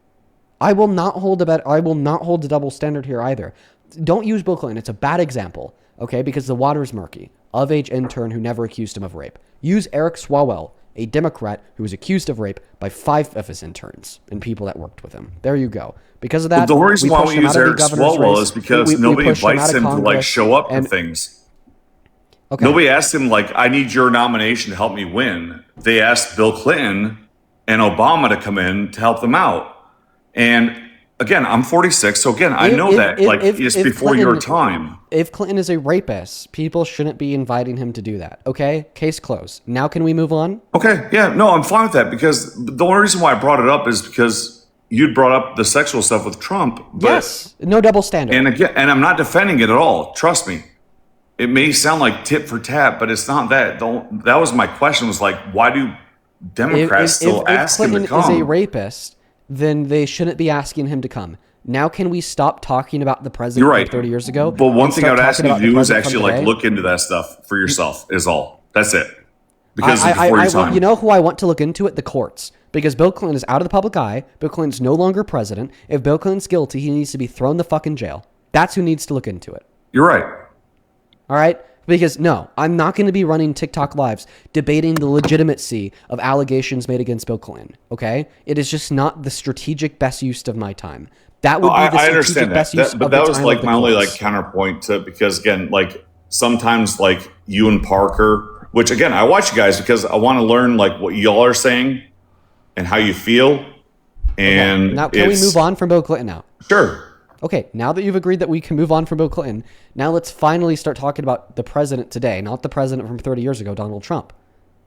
I will not hold a double standard here either. Don't use Bill Clinton. It's a bad example, okay, because the water is murky. Of-age intern who never accused him of rape. Use Eric Swalwell, a Democrat who was accused of rape by 5 of his interns and people that worked with him. There you go. Because of that, the reason why we use Eric Swalwell race. is because nobody invites him to like show up for things. Okay. Nobody asked him like, I need your nomination to help me win. They asked Bill Clinton and Obama to come in to help them out. And again, I'm 46, so again, I know that it's before Clinton, your time. If Clinton is a rapist, people shouldn't be inviting him to do that. Okay? Case closed. Now can we move on? Okay, yeah, no, I'm fine with that because the only reason why I brought it up is because you'd brought up the sexual stuff with Trump. Yes, no double standard. And again, and I'm not defending it at all. Trust me. It may sound like tit for tat, but it's not that. That was my question. Was like, why do Democrats still ask him to come? If Clinton is a rapist, then they shouldn't be asking him to come. Now, can we stop talking about the president from 30 years ago? But one thing I would ask you to do is actually like look into that stuff for yourself. Is all. That's it. Because before your time. You know who I want to look into it? The courts. Because Bill Clinton is out of the public eye. Bill Clinton's no longer president. If Bill Clinton's guilty, he needs to be thrown the fucking jail. That's who needs to look into it. You're right. All right? Because no, I'm not going to be running TikTok lives debating the legitimacy of allegations made against Bill Clinton. Okay? It is just not the strategic best use of my time. That would be the strategic best use of the time. But that was like my only courts. like counterpoint to, because again, like sometimes like you and Parker, which again, I watch you guys because I want to learn like what y'all are saying and how you feel. And okay. Now, can we move on from Bill Clinton now? Sure. Okay, now that you've agreed that we can move on from Bill Clinton, now let's finally start talking about the president today, not the president from 30 years ago, Donald Trump.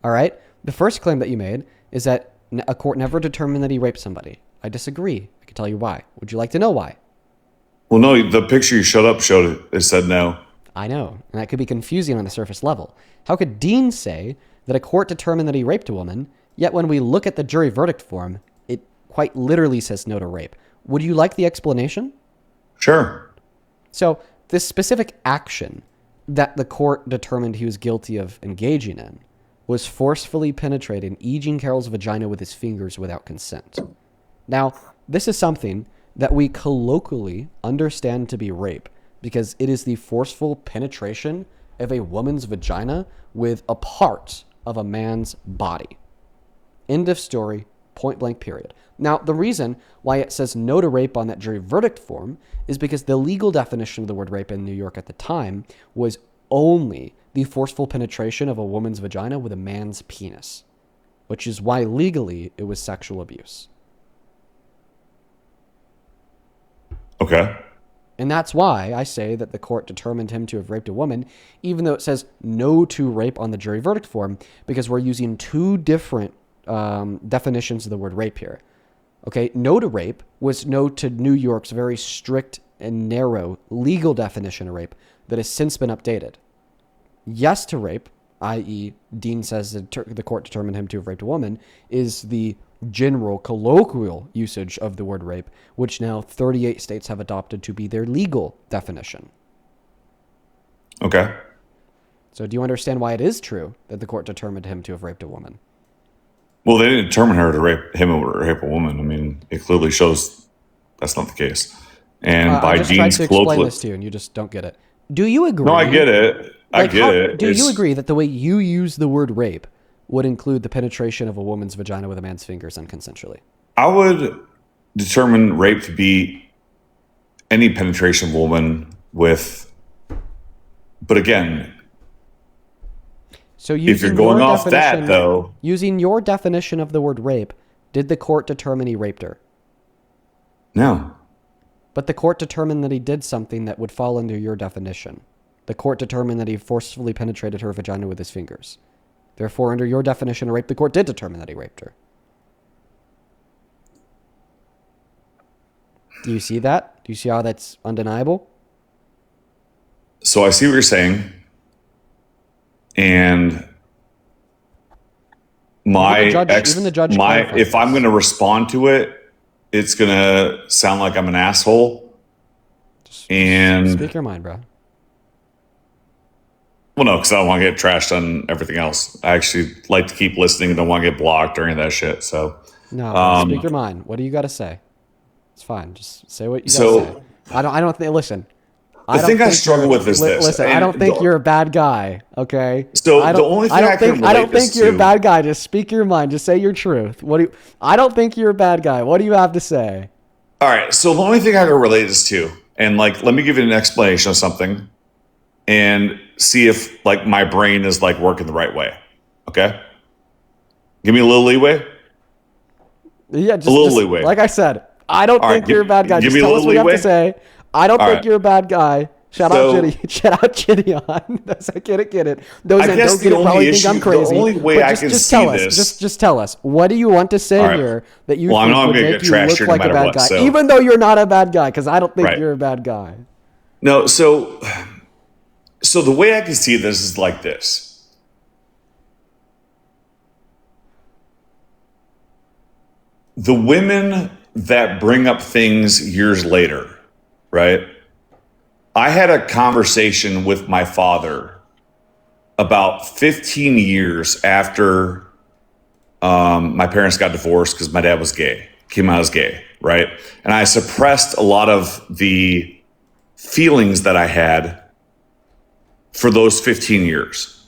All right? The first claim that you made is that a court never determined that he raped somebody. I disagree. I can tell you why. Would you like to know why? Well, no, the picture you showed up showed it. It said no. I know, and that could be confusing on the surface level. How could Dean say that a court determined that he raped a woman, yet when we look at the jury verdict form, it quite literally says no to rape? Would you like the explanation? Sure. So this specific action that the court determined he was guilty of engaging in was forcefully penetrating E. Jean Carroll's vagina with his fingers without consent. Now, this is something that we colloquially understand to be rape because it is the forceful penetration of a woman's vagina with a part of a man's body. End of story, point blank period. Now, the reason why it says no to rape on that jury verdict form is because the legal definition of the word rape in New York at the time was only the forceful penetration of a woman's vagina with a man's penis, which is why legally it was sexual abuse. Okay. And that's why I say that the court determined him to have raped a woman, even though it says no to rape on the jury verdict form, because we're using two different definitions of the word rape here. Okay, no to rape was no to New York's very strict and narrow legal definition of rape that has since been updated. Yes to rape, i.e. Dean says that the court determined him to have raped a woman, is the general colloquial usage of the word rape, which now 38 states have adopted to be their legal definition. Okay. So do you understand why it is true that the court determined him to have raped a woman? Well, they didn't determine her to rape him or rape a woman. I mean, it clearly shows that's not the case. And by I just tried Dean's to explain colloquial, this to you, and you just don't get it. Do you agree? No, I get it. I get it. Do you agree that the way you use the word rape would include the penetration of a woman's vagina with a man's fingers unconsensually? I would determine rape to be any penetration of a woman with, but again, so if you're going off that though, using your definition of the word rape, did the court determine he raped her? No. But the court determined that he did something that would fall under your definition. The court determined that he forcefully penetrated her vagina with his fingers. Therefore, under your definition of rape, the court did determine that he raped her. Do you see that? Do you see how that's undeniable? So I see what you're saying. And if I'm going to respond to it, it's going to sound like I'm an asshole. And speak your mind, bro. Well, no, because I don't want to get trashed on everything else. I actually like to keep listening and don't want to get blocked or any of that shit. So no, speak your mind. What do you got to say? It's fine. Just say what you got to say. I don't think. Listen. The thing I struggle with is this. Listen, I don't think you're a bad guy. Okay. So the only thing I don't think you're a bad guy. Just speak your mind. Just say your truth. I don't think you're a bad guy. What do you have to say? All right. So the only thing I can relate this to, and like, let me give you an explanation of something, and see if like my brain is like working the right way. Okay. Give me a little leeway. Yeah, just a little leeway. Like I said, I don't think you're a bad guy. Just tell us what you have to say. I don't think you're a bad guy. Shout out Chitty on. I get it. Those that don't get it probably think I'm crazy. The only way I can see this. Just tell us. What do you want to say here that you think would make you look like a bad guy? So. Even though you're not a bad guy, because I don't think you're a bad guy. No, so the way I can see this is like this. The women that bring up things years later, right? I had a conversation with my father about 15 years after my parents got divorced because my dad was gay, came out as gay, right? And I suppressed a lot of the feelings that I had for those 15 years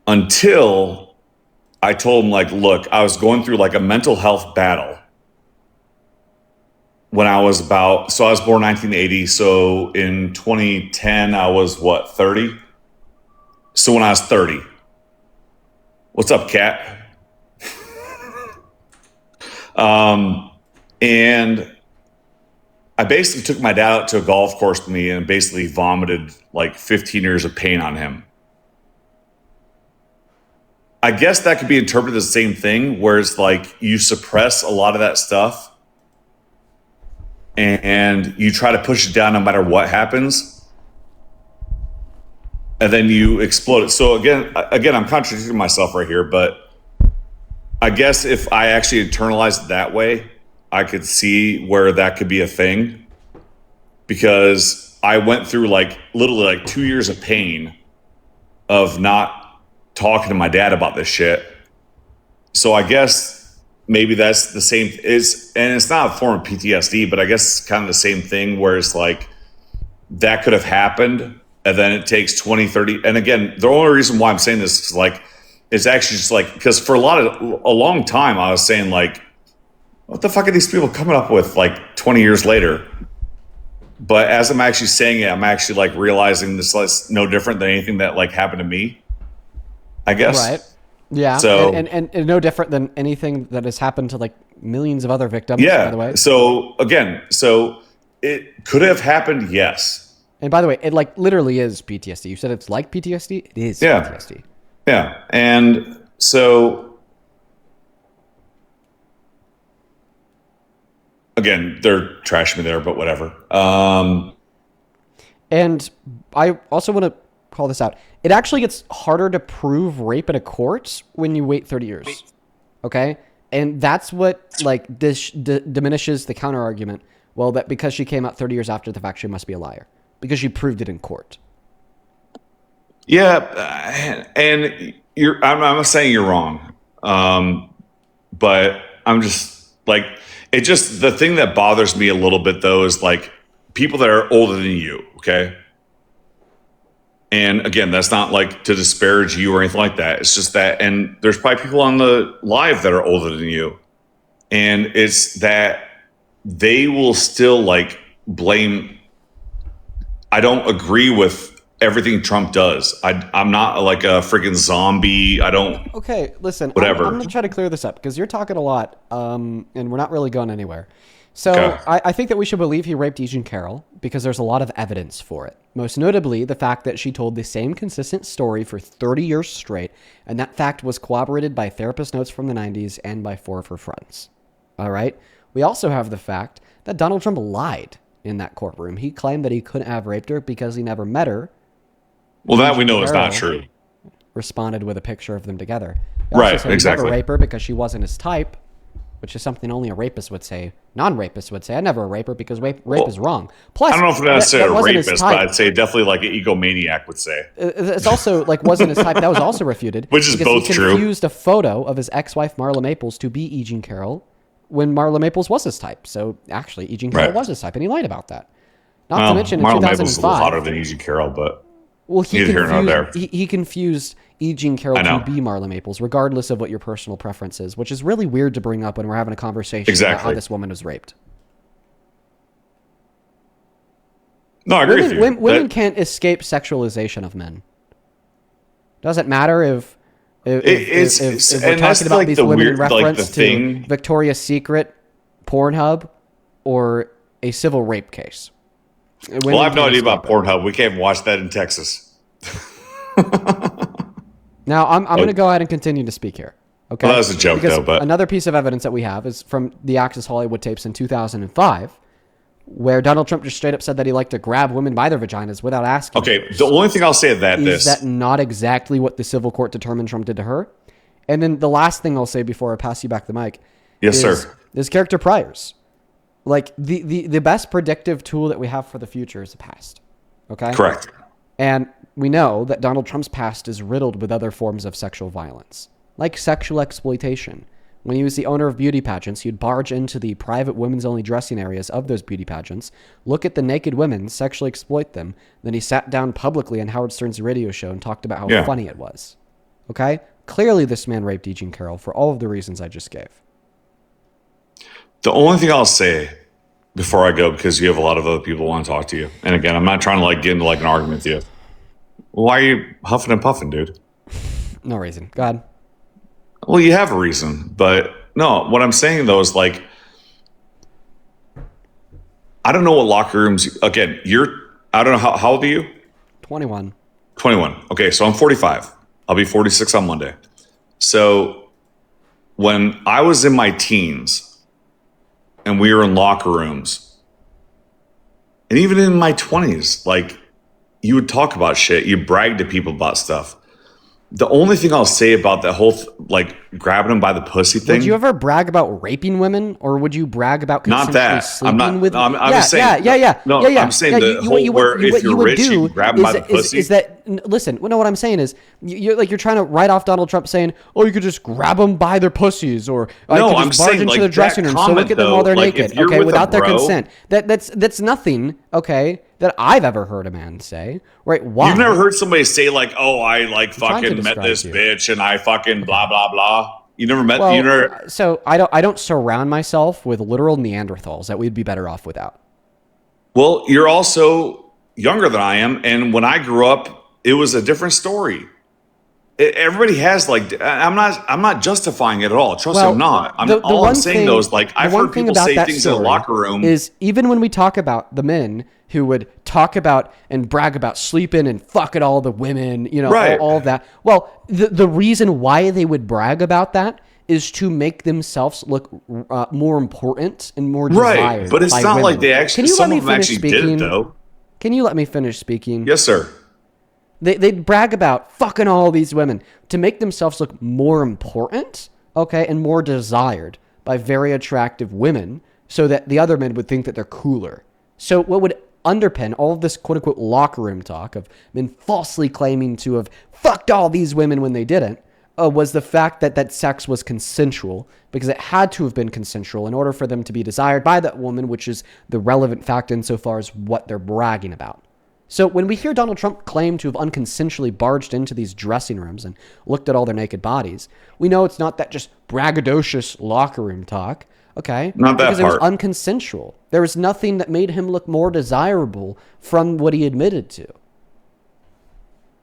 until I told him, like, look, I was going through like a mental health battle when I was so I was born 1980. So in 2010, I was 30? So when I was 30, what's up, Kat? And I basically took my dad out to a golf course with me and basically vomited like 15 years of pain on him. I guess that could be interpreted as the same thing, where it's like you suppress a lot of that stuff and you try to push it down no matter what happens, and then you explode it. So again, I'm contradicting myself right here, but I guess if I actually internalized it that way, I could see where that could be a thing, because I went through like literally like 2 years of pain of not talking to my dad about this shit. So I guess maybe that's the same and it's not a form of PTSD, but I guess it's kind of the same thing where it's like that could have happened and then it takes 20, 30. And again, the only reason why I'm saying this is like, it's actually just like, because for a long time I was saying like, what the fuck are these people coming up with like 20 years later? But as I'm actually saying it, I'm actually like realizing this is no different than anything that like happened to me. I guess. Right. Yeah. So and no different than anything that has happened to like millions of other victims. yeah. By the way. So again, it could have happened. Yes. And by the way, it like literally is PTSD. You said it's like PTSD. It is PTSD. Yeah. And so again, they're trashing me there, but whatever. And I also want to call this out. It actually gets harder to prove rape in a court when you wait 30 years. Okay? And that's what like diminishes the counter argument. Well, that because she came out 30 years after the fact, she must be a liar because she proved it in court. Yeah, and I'm not saying you're wrong, but I'm just like the thing that bothers me a little bit though is like people that are older than you, okay? And again, that's not like to disparage you or anything like that. It's just that, and there's probably people on the live that are older than you, and it's that they will still like blame. I don't agree with everything Trump does. I'm not like a freaking zombie. I don't. Okay, listen. Whatever. I'm going to try to clear this up because you're talking a lot, and we're not really going anywhere. So Okay. I think that we should believe he raped Eugene Carroll because there's a lot of evidence for it. Most notably, the fact that she told the same consistent story for 30 years straight, and that fact was corroborated by therapist notes from the 90s and by 4 of her friends. All right? We also have the fact that Donald Trump lied in that courtroom. He claimed that he couldn't have raped her because he never met her. Well, that we know is Carroll not true. Responded with a picture of them together. He also Right, said he'd exactly. never rape her because she wasn't his type, which is something only a rapist would say. Non-rapists would say, "I never rape her because rape is wrong." Plus, I don't know if I'm going to say that a wasn't his rapist, but type. I'd say definitely like an egomaniac would say. It's also like wasn't his type. That was also refuted. Which is because both he true. confused a photo of his ex-wife Marla Maples to be Eugene Carroll when Marla Maples was his type. So actually, Eugene Carroll Right. was his type, and he lied about that. Not Well, to mention in Marla Maples is a little 2005. hotter than Eugene Carroll, but Well, he neither here nor there. confused, he confused Eugene Carroll I know. to be Marla Maples, regardless of what your personal preference is, which is really weird to bring up when we're having a conversation about how Exactly. this woman was raped. No, I agree with you. Women That- can't escape sexualization of men. Doesn't matter if we're and that's talking about like these the women weird- in like reference the to thing- Victoria's Secret, Pornhub, or a civil rape case. Well, I have no idea about Pornhub. We can't watch that in Texas. Now, I'm going to go ahead and continue to speak here. Okay. Well, that was a joke, Because though, but- another piece of evidence that we have is from the Access Hollywood tapes in 2005, where Donald Trump just straight up said that he liked to grab women by their vaginas without asking. Okay, the only thing I'll say at that Is that not exactly what the civil court determined Trump did to her? And then the last thing I'll say before I pass you back the mic. Yes, is, sir. Is character priors. Like the best predictive tool that we have for the future is the past. Okay? Correct. And we know that Donald Trump's past is riddled with other forms of sexual violence, like sexual exploitation. When he was the owner of beauty pageants, he'd barge into the private women's-only dressing areas of those beauty pageants, look at the naked women, sexually exploit them. Then he sat down publicly on Howard Stern's radio show and talked about how funny it was. Okay? Clearly, this man raped Eugene Carroll for all of the reasons I just gave. The only thing I'll say before I go, because you have a lot of other people who want to talk to you, and again, I'm not trying to like get into like an argument with you. Why are you huffing and puffing, dude? No reason. Go ahead. Well, you have a reason, but no, what I'm saying though is like, I don't know what locker rooms, again, I don't know, how old are you? 21. 21. Okay, so I'm 45. I'll be 46 on Monday. So when I was in my teens and we were in locker rooms, and even in my 20s, like you would talk about shit, you brag to people about stuff. The only thing I'll say about that whole like grabbing them by the pussy thing. Would you ever brag about raping women, or would you brag about Not consensually that. sleeping I'm not. with? No, I'm just saying. Yeah. No, I'm saying the whole where if you're rich, you grab them by the pussy. Is that listen? No, what I'm saying is you're trying to write off Donald Trump saying, "Oh, you could just grab them by their pussies," or I No, could I'm just barge saying, into like, their dressing that room, so look comment, at them while though, they're like, if naked, you're okay, with a without their bro- consent. That's nothing, okay, that I've ever heard a man say. Right? Why? You've never heard somebody say like, "Oh, I like trying to fucking met describe this you. bitch and I fucking blah blah blah." You never met. Well, you never. so I don't surround myself with literal Neanderthals that we'd be better off without. Well, you're also younger than I am, and when I grew up, it was a different story. everybody has like. I'm not justifying it at all. Trust me, I'm not. All I'm saying though is like I've heard people say things in the locker room. Is even when we talk about the men who would talk about and brag about sleeping and fucking all the women, you know, Right. all of that. Well, the reason why they would brag about that is to make themselves look more important and more desired. Right, but it's by not women. like they actually. Some of them actually did it though. Can you let me finish speaking? Yes, sir. They'd brag about fucking all these women to make themselves look more important, okay, and more desired by very attractive women so that the other men would think that they're cooler. So what would underpin all of this quote-unquote locker room talk of men falsely claiming to have fucked all these women when they didn't was the fact that sex was consensual, because it had to have been consensual in order for them to be desired by that woman, which is the relevant fact insofar as what they're bragging about. So when we hear Donald Trump claim to have unconsensually barged into these dressing rooms and looked at all their naked bodies, we know it's not that just braggadocious locker room talk, okay? Not that because it was part. unconsensual. There was nothing that made him look more desirable from what he admitted to.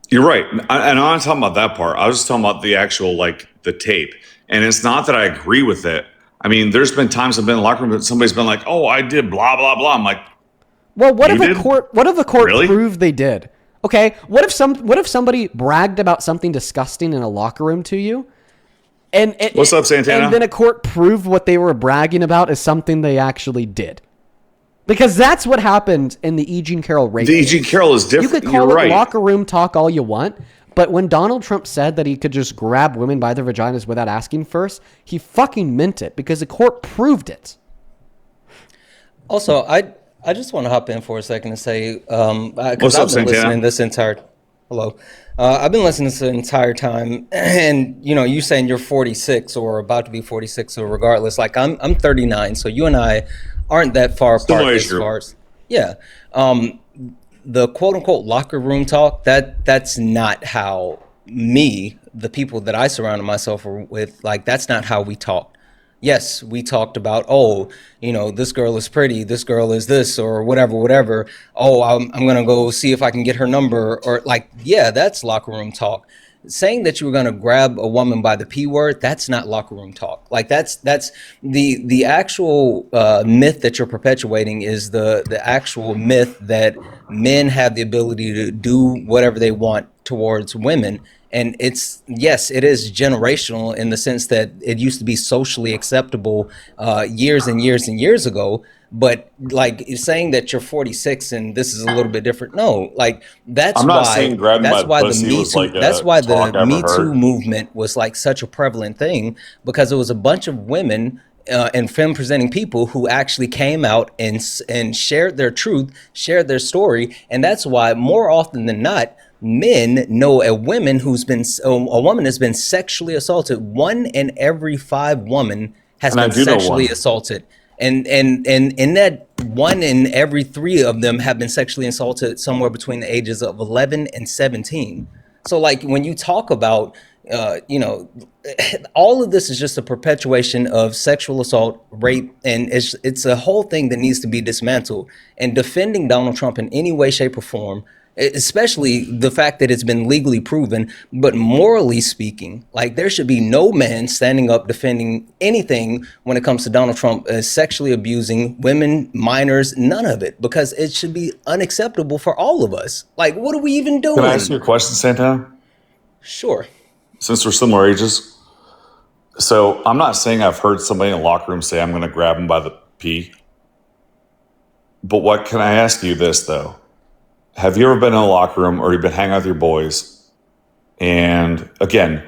You're right. And I'm not talking about that part. I was just talking about the actual, like, the tape. And it's not that I agree with it. I mean, there's been times I've been in the locker room that somebody's been like, oh, I did blah, blah, blah. I'm like, well, what if you the did? court Really? proved they did? Okay, what if somebody bragged about something disgusting in a locker room to you? And What's up, Santana? And then a court proved what they were bragging about is something they actually did. Because that's what happened in the E. Jean Carroll rape The E. case. Jean Carroll is different. You could You're call it right. locker room talk all you want, but when Donald Trump said that he could just grab women by their vaginas without asking first, he fucking meant it because the court proved it. Also, I just want to hop in for a second and say, What's because up, I've been Santana? listening this entire, hello, I've been listening this entire time, and you know, you saying you're 46 or about to be 46, so regardless, like I'm 39, so you and I aren't that far apart Similar as age group. far as, yeah. The quote unquote locker room talk, that's not how the people that I surrounded myself with, like that's not how we talk. Yes, we talked about, oh, you know, this girl is pretty, this girl is this, or whatever. Oh, I'm going to go see if I can get her number, or like, yeah, that's locker room talk. Saying that you were going to grab a woman by the P word, that's not locker room talk. Like that's the actual myth that you're perpetuating is the actual myth that men have the ability to do whatever they want towards women. And it's, yes, it is generational in the sense that it used to be socially acceptable years and years and years ago. But like saying that you're 46 and this is a little bit different. No, like that's I'm not why saying grabbing by that's the why the pussy Me was Too like a that's why talk the I've Me ever Too heard. movement was like such a prevalent thing, because it was a bunch of women and femme presenting people who actually came out and shared their truth, shared their story, and that's why more often than not, men know a woman a woman has been sexually assaulted. 1 in every 5 women has And I been do know sexually one. assaulted, and in that 1 in every 3 of them have been sexually assaulted somewhere between the ages of 11 and 17. So like when you talk about you know, all of this is just a perpetuation of sexual assault, rape, and it's a whole thing that needs to be dismantled. And defending Donald Trump in any way, shape, or form, especially the fact that it's been legally proven, but morally speaking, like there should be no man standing up defending anything when it comes to Donald Trump sexually abusing women, minors, none of it, because it should be unacceptable for all of us. Like, what are we even doing? Can I ask you a question, Santana? Sure. Since we're similar ages. So I'm not saying I've heard somebody in the locker room say I'm going to grab him by the pee. But what can I ask you this, though? Have you ever been in a locker room or you've been hanging out with your boys? And again,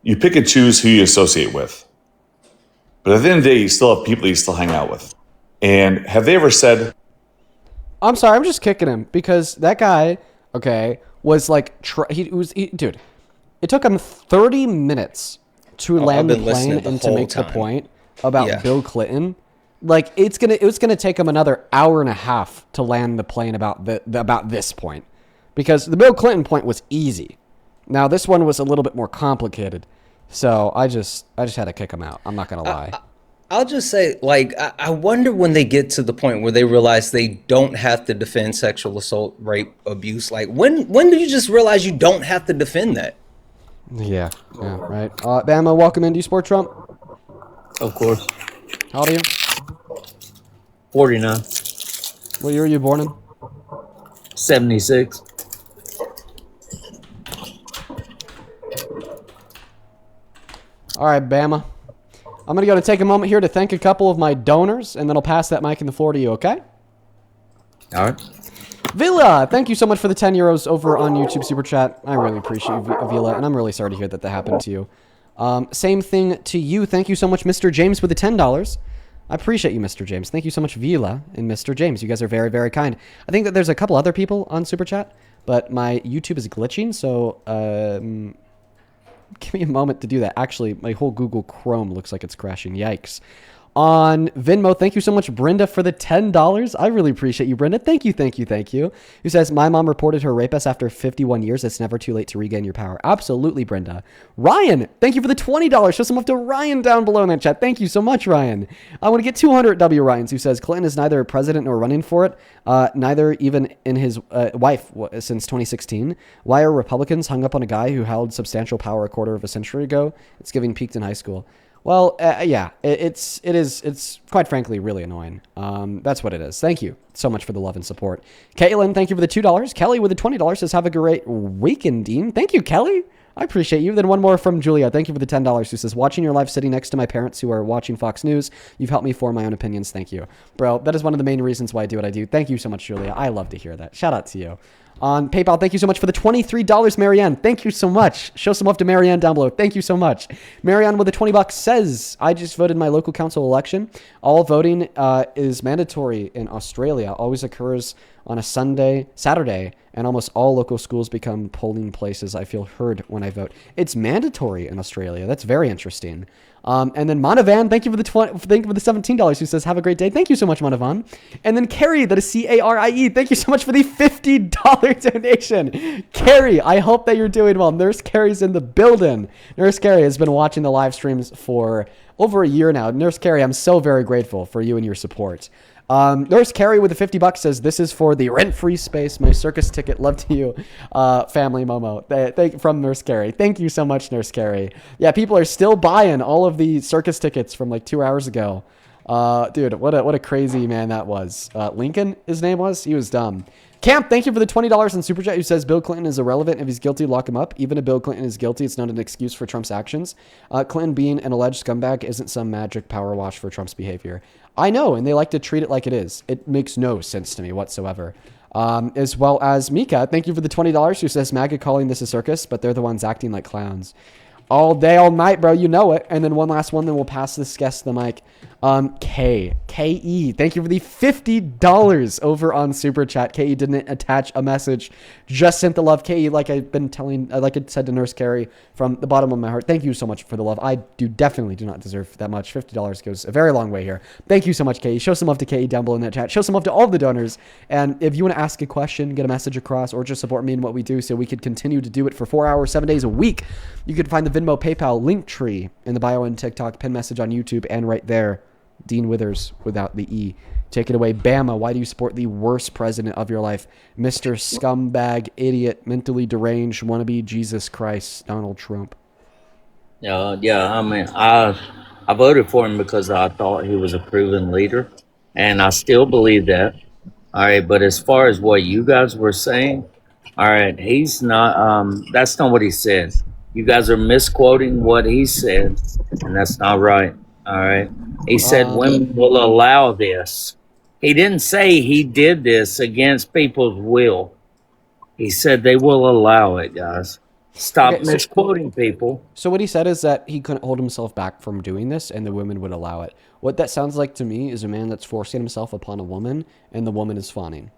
you pick and choose who you associate with. But at the end of the day, you still have people you still hang out with. And have they ever said, I'm sorry, I'm just kicking him because that guy, okay, was like, dude, it took him 30 minutes to land the plane and to make the point about Bill Clinton. Like it was gonna take him another hour and a half to land the plane about about this point, because the Bill Clinton point was easy. Now this one was a little bit more complicated, so I just had to kick him out. I'm not gonna lie. I'll just say, like, I wonder when they get to the point where they realize they don't have to defend sexual assault, rape, abuse. Like, when do you just realize you don't have to defend that? Yeah, right. Bama, welcome in. Do you support Trump? Of course. How old are you? 49. What year were you born in? 76. All right, Bama. I'm going to go to take a moment here to thank a couple of my donors, and then I'll pass that mic and the floor to you, okay? All right. Villa, thank you so much for the 10 euros over on YouTube Super Chat. I really appreciate you, Villa, and I'm really sorry to hear that happened to you. Same thing to you. Thank you so much, Mr. James, with the $10. I appreciate you, Mr. James. Thank you so much, Villa and Mr. James. You guys are very, very kind. I think that there's a couple other people on Super Chat, but my YouTube is glitching, so give me a moment to do that. Actually, my whole Google Chrome looks like it's crashing. Yikes. On Venmo, thank you so much, Brenda, for the $10. I really appreciate you, Brenda. Thank you, thank you, thank you. Who says, my mom reported her rapist after 51 years. It's never too late to regain your power. Absolutely, Brenda. Ryan, thank you for the $20. Show some love to Ryan down below in that chat. Thank you so much, Ryan. I want to get 200 W. Ryans, who says, Clinton is neither president nor running for it, neither even in his wife since 2016. Why are Republicans hung up on a guy who held substantial power a quarter of a century ago? It's giving peaked in high school. Well, yeah, it's quite frankly really annoying. That's what it is. Thank you so much for the love and support. Caitlin, thank you for the $2. Kelly with the $20 says, have a great weekend, Dean. Thank you, Kelly. I appreciate you. Then one more from Julia. Thank you for the $10 who says, watching your live sitting next to my parents who are watching Fox News. You've helped me form my own opinions. Thank you. Bro, that is one of the main reasons why I do what I do. Thank you so much, Julia. I love to hear that. Shout out to you. On PayPal, thank you so much for the $23, Marianne. Thank you so much. Show some love to Marianne down below. Thank you so much. Marianne with the $20 says, I just voted my local council election. All voting is mandatory in Australia. Always occurs on a Saturday, and almost all local schools become polling places. I feel heard when I vote. It's mandatory in Australia. That's very interesting. And then Monavan, thank you for the $17 who says, have a great day. Thank you so much, Monavan. And then Carrie, that is Carie. Thank you so much for the $50 donation. Carrie, I hope that you're doing well. Nurse Carrie's in the building. Nurse Carrie has been watching the live streams for over a year now. Nurse Carrie, I'm so very grateful for you and your support. Nurse Carrie with the $50 says, this is for the rent-free space, my circus ticket. Love to you, family Momo. From Nurse Carrie. Thank you so much, Nurse Carrie. Yeah, people are still buying all of the circus tickets from like 2 hours ago. Dude, what a crazy man that was. Lincoln, his name was? He was dumb. Camp, thank you for the $20 in Super Chat, who says Bill Clinton is irrelevant. If he's guilty, lock him up. Even if Bill Clinton is guilty, it's not an excuse for Trump's actions. Clinton being an alleged scumbag isn't some magic power wash for Trump's behavior. I know, and they like to treat it like it is. It makes no sense to me whatsoever. As well as Mika, thank you for the $20, who says MAGA calling this a circus, but they're the ones acting like clowns. All day, all night, bro. You know it. And then one last one, then we'll pass this guest the mic. K-E. Thank you for the $50 over on Super Chat. K-E didn't attach a message. Just sent the love. K-E, like I've been telling, like I said to Nurse Carrie from the bottom of my heart, thank you so much for the love. I definitely do not deserve that much. $50 goes a very long way here. Thank you so much, K-E. Show some love to K-E down below in that chat. Show some love to all the donors. And if you want to ask a question, get a message across, or just support me in what we do so we could continue to do it for 4 hours, 7 days a week, you can find the Venmo, PayPal, link tree in the bio and TikTok, pin message on YouTube, and right there, Dean Withers without the E. Take it away. Bama, why do you support the worst president of your life? Mr. Scumbag, idiot, mentally deranged, wannabe Jesus Christ, Donald Trump. Yeah, I mean, I voted for him because I thought he was a proven leader, and I still believe that. All right, but as far as what you guys were saying, all right, he's not, that's not what he said. You guys are misquoting what he said, and that's not right. All right. He said women will allow this. He didn't say he did this against people's will. He said they will allow it, guys. Stop misquoting people. So what he said is that he couldn't hold himself back from doing this, and the women would allow it. What that sounds like to me is a man that's forcing himself upon a woman, and the woman is fawning.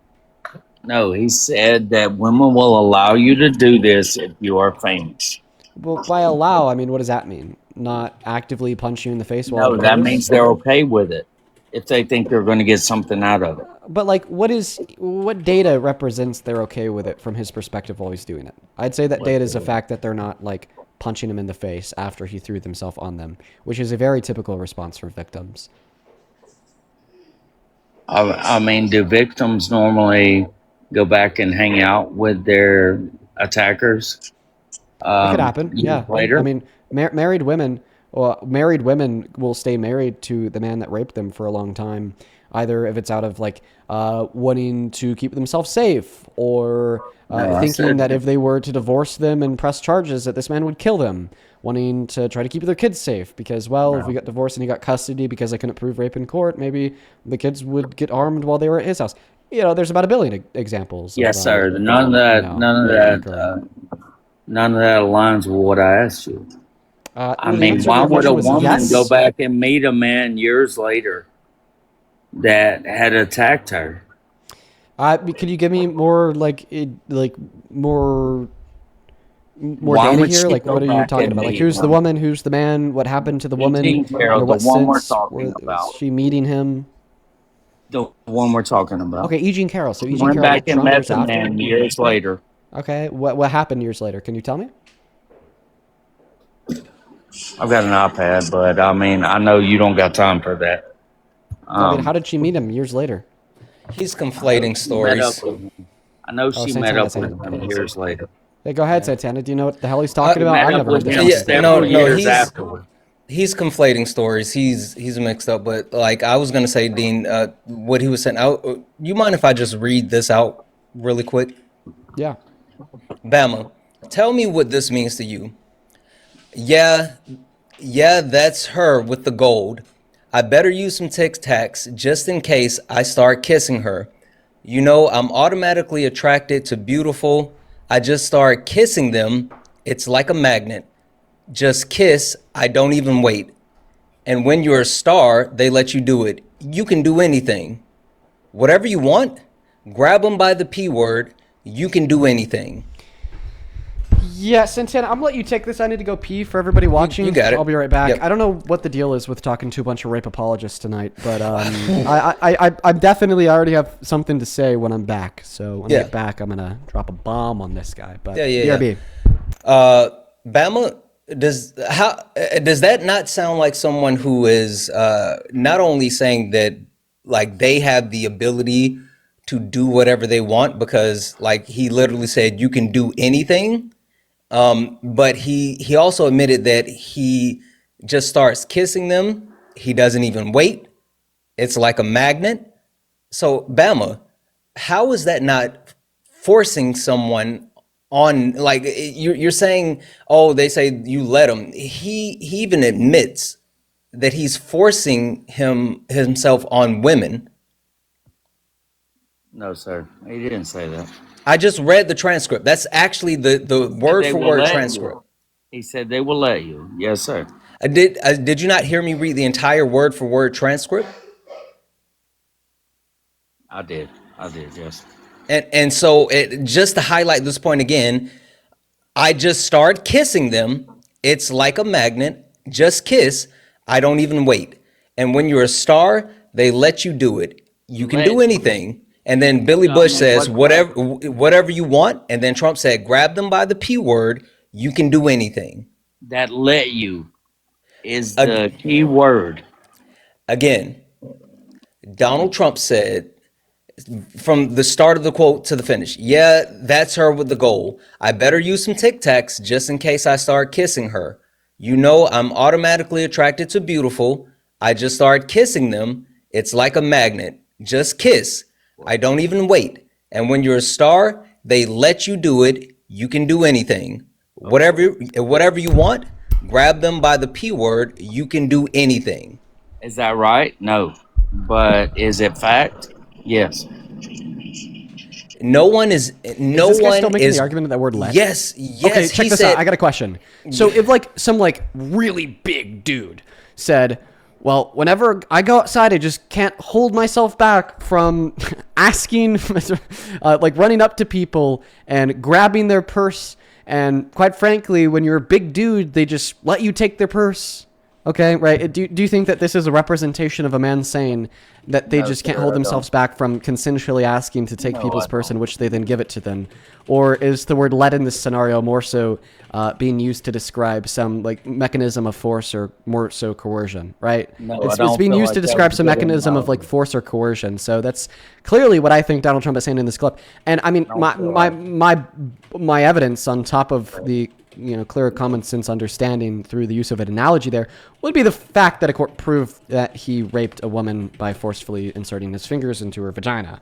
No, he said that women will allow you to do this if you are famous. Well, by allow, I mean, what does that mean? Not actively punch you in the face while No, that means they're okay with it if they think they're going to get something out of it. But like, what data represents they're okay with it from his perspective while he's doing it? I'd say that data is the fact that they're not like punching him in the face after he threw himself on them, which is a very typical response for victims. I mean, do victims normally go back and hang out with their attackers? It could happen. Years Yeah. later. I mean, married women. Well, married women will stay married to the man that raped them for a long time, either if it's out of like wanting to keep themselves safe, or thinking that if they were to divorce them and press charges, that this man would kill them, wanting to try to keep their kids safe because, well, if we got divorced and he got custody because I couldn't prove rape in court, maybe the kids would get armed while they were at his house. You know, there's about a billion examples. Yes, of, sir. None of that. None of that aligns with what I asked you. I mean, why would a woman go back and meet a man years later that had attacked her? Could you give me more more Why data would here? she Like, go what are you back talking and about? Like, meet who's the him? woman? Who's the man? What happened to the woman? Eugene Carroll, Under what the one we're sense talking about. was she meeting him? The one we're talking about. Okay, Eugene Carroll. So Eugene Went Carroll back met and Trump met years the after? man years later. Okay, what happened years later? Can you tell me? I've got an iPad, but I mean, I know you don't got time for that. I mean, how did she meet him years later? He's conflating stories. I know she met Santana, up with him years later. Hey, go ahead, Santana. Do you know what the hell he's talking about? I've never heard this. He's conflating stories. He's mixed up. But like I was gonna say, Dean, what he was saying. You mind if I just read this out really quick? Yeah. Bama, tell me what this means to you. Yeah, that's her with the gold. I better use some Tic Tacs just in case I start kissing her. You know, I'm automatically attracted to beautiful. I just start kissing them. It's like a magnet. Just kiss. I don't even wait. And when you're a star, they let you do it. You can do anything. Whatever you want, grab them by the P word. You can do anything. Yeah, Santana, I'm gonna let you take this. I need to go pee for everybody watching. You got it. I'll be right back. Yep. I don't know what the deal is with talking to a bunch of rape apologists tonight, but I'm definitely, I already have something to say when I'm back. So when I get back, I'm gonna drop a bomb on this guy. But BRB. Bama, does that not sound like someone who is not only saying that like they have the ability to do whatever they want, because like he literally said you can do anything. But he also admitted that he just starts kissing them. He doesn't even wait. It's like a magnet. So Bama, how is that not forcing someone on? Like you're saying, oh, they say you let him. He even admits that he's forcing himself on women. No, sir. He didn't say that. I just read the transcript. That's actually the word for word transcript. He said they will let you. Yes, sir. Did you not hear me read the entire word for word transcript? I did. Yes. And so just to highlight this point again, I just start kissing them. It's like a magnet. Just kiss. I don't even wait. And when you're a star, they let you do it. You can do anything. And then Billy Bush says, whatever you want. And then Trump said, grab them by the P word. You can do anything. That let you is the key word. Again, Donald Trump said from the start of the quote to the finish, yeah, that's her with the goal. I better use some Tic Tacs just in case I start kissing her. You know, I'm automatically attracted to beautiful. I just start kissing them. It's like a magnet. Just kiss. I don't even wait. And when you're a star, they let you do it. You can do anything. Whatever you want, grab them by the P word. You can do anything. Is that right? No. But is it fact? Yes. No one is this guy still making the argument that word let? Yes. Okay, check this out. I got a question. So if like some like really big dude said, well, whenever I go outside, I just can't hold myself back from asking, like running up to people and grabbing their purse. And quite frankly, when you're a big dude, they just let you take their purse. Okay, right? Do you think that this is a representation of a man saying that they just can't hold themselves back from consensually asking to take people's purse in which they then give it to them? Or is the word let in this scenario more so being used to describe some like mechanism of force or more so coercion, right? No, it's being used to describe some mechanism of like force or coercion. So that's clearly what I think Donald Trump is saying in this clip. And I mean, my evidence on top of the clear common sense understanding through the use of an analogy there would be the fact that a court proved that he raped a woman by forcefully inserting his fingers into her vagina.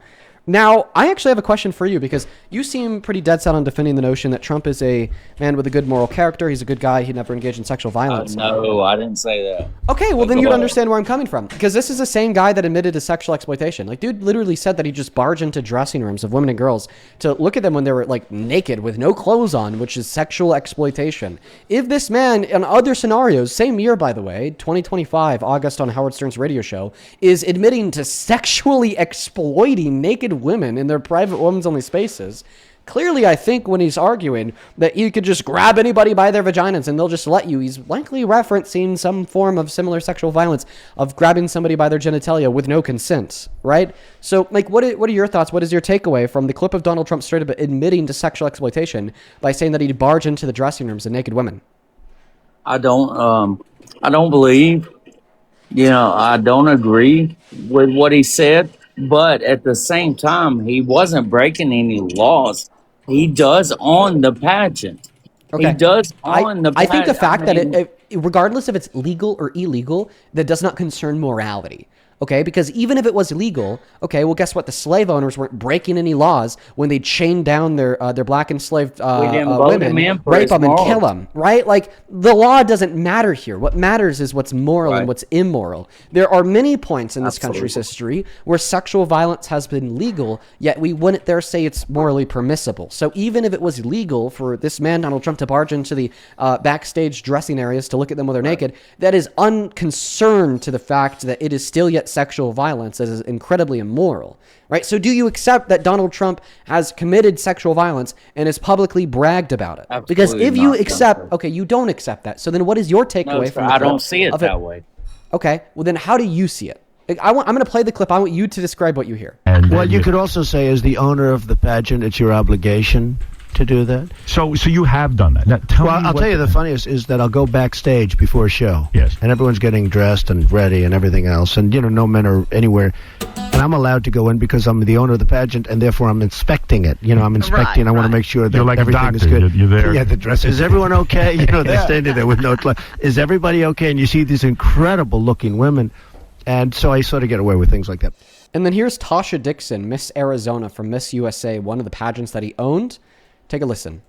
Now, I actually have a question for you because you seem pretty dead set on defending the notion that Trump is a man with a good moral character. He's a good guy. He never engaged in sexual violence. No, I didn't say that. Okay, well then you'd understand where I'm coming from, because this is the same guy that admitted to sexual exploitation. Like, dude literally said that he just barged into dressing rooms of women and girls to look at them when they were like naked with no clothes on, which is sexual exploitation. If this man, in other scenarios, same year by the way, 2025, August on Howard Stern's radio show, is admitting to sexually exploiting naked women in their private women's-only spaces. Clearly, I think when he's arguing that you could just grab anybody by their vaginas and they'll just let you, he's likely referencing some form of similar sexual violence of grabbing somebody by their genitalia with no consent, right? So, like, what are your thoughts? What is your takeaway from the clip of Donald Trump straight up admitting to sexual exploitation by saying that he'd barge into the dressing rooms of naked women? I don't believe, I don't agree with what he said, but at the same time, he wasn't breaking any laws. He does own the pageant. Okay. He does own the pageant. I think the fact that regardless if it's legal or illegal, that does not concern morality. Okay, because even if it was illegal, okay, well, guess what? The slave owners weren't breaking any laws when they chained down their black enslaved women, rape them, and kill them, right? Like, the law doesn't matter here. What matters is what's moral and what's immoral. There are many points in this country's history where sexual violence has been legal, yet we wouldn't dare say it's morally permissible. So even if it was legal for this man, Donald Trump, to barge into the backstage dressing areas to look at them when they're naked, that is unconcerned to the fact that it is still yet sexual violence that is incredibly immoral, right? So do you accept that Donald Trump has committed sexual violence and has publicly bragged about it? Absolutely because if you not, accept, okay, you don't accept that. So then what is your takeaway from the I clip don't see it that way. Okay, well then how do you see it? I'm going to play the clip. I want you to describe what you hear. What you could also say, as the owner of the pageant, it's your obligation to do that. So you have done that. Now, I'll tell you the funniest is that I'll go backstage before a show. Yes. And everyone's getting dressed and ready and everything else. And, no men are anywhere. And I'm allowed to go in because I'm the owner of the pageant, and therefore I'm inspecting it. I'm inspecting. I want to make sure that You're like everything a is doctor. good. You're there. Yeah, the dress. Is everyone okay? They're standing there with no clothes. Is everybody okay? And you see these incredible looking women. And so I sort of get away with things like that. And then here's Tasha Dixon, Miss Arizona from Miss USA, one of the pageants that he owned. Take a listen.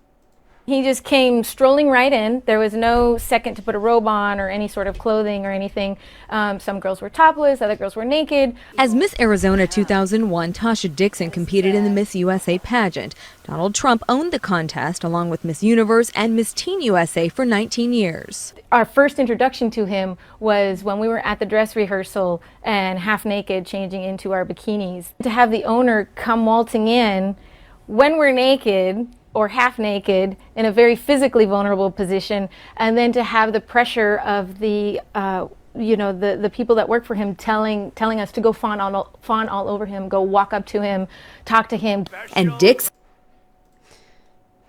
He just came strolling right in. There was no second to put a robe on or any sort of clothing or anything. Some girls were topless, other girls were naked. As Miss Arizona 2001, Tasha Dixon competed in the Miss USA pageant. Donald Trump owned the contest along with Miss Universe and Miss Teen USA for 19 years. Our first introduction to him was when we were at the dress rehearsal and half naked changing into our bikinis. To have the owner come waltzing in when we're naked or half naked in a very physically vulnerable position, and then to have the pressure of the the people that work for him telling us to go fawn all over him, go walk up to him, talk to him. And Dix.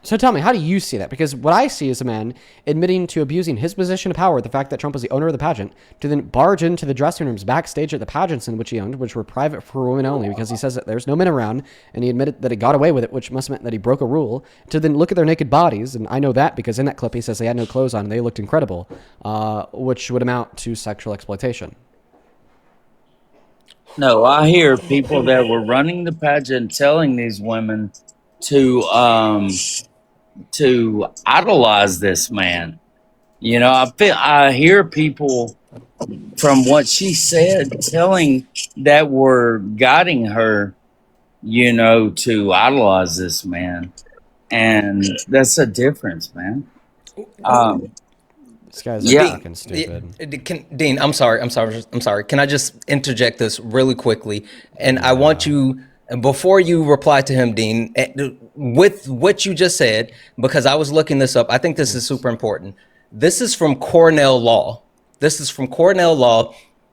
So tell me, how do you see that? Because what I see is a man admitting to abusing his position of power, the fact that Trump was the owner of the pageant, to then barge into the dressing rooms backstage at the pageants in which he owned, which were private for women only, because he says that there's no men around, and he admitted that he got away with it, which must have meant that he broke a rule, to then look at their naked bodies, and I know that because in that clip he says they had no clothes on and they looked incredible, which would amount to sexual exploitation. No, I hear people that were running the pageant telling these women to idolize this man. I hear people from what she said telling that were guiding her, to idolize this man, and that's a difference, man. This guy's fucking stupid. Dean, I'm sorry. Can I just interject this really quickly? And I want you, before you reply to him, Dean, with what you just said, because I was looking this up, I think this is super important. This is from Cornell Law.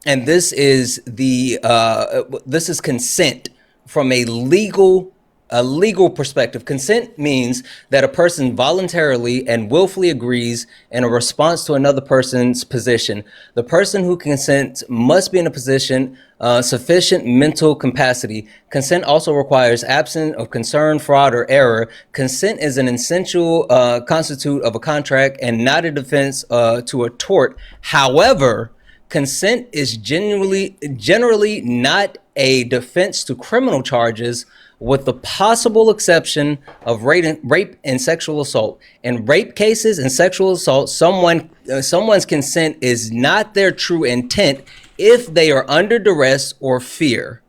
And this is this is consent from a legal a legal perspective, consent means that a person voluntarily and willfully agrees in a response to another person's position. The person who consents must be in a position sufficient mental capacity. Consent also requires absence of concern, fraud, or error. Consent is an essential constitute of a contract and not a defense to a tort. However, consent is generally not a defense to criminal charges, with the possible exception of rape and sexual assault. In rape cases and sexual assault, someone's consent is not their true intent if they are under duress or fear.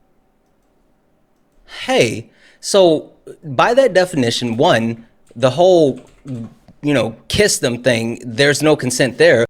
Hey, so by that definition, one, the whole, kiss them thing, there's no consent there.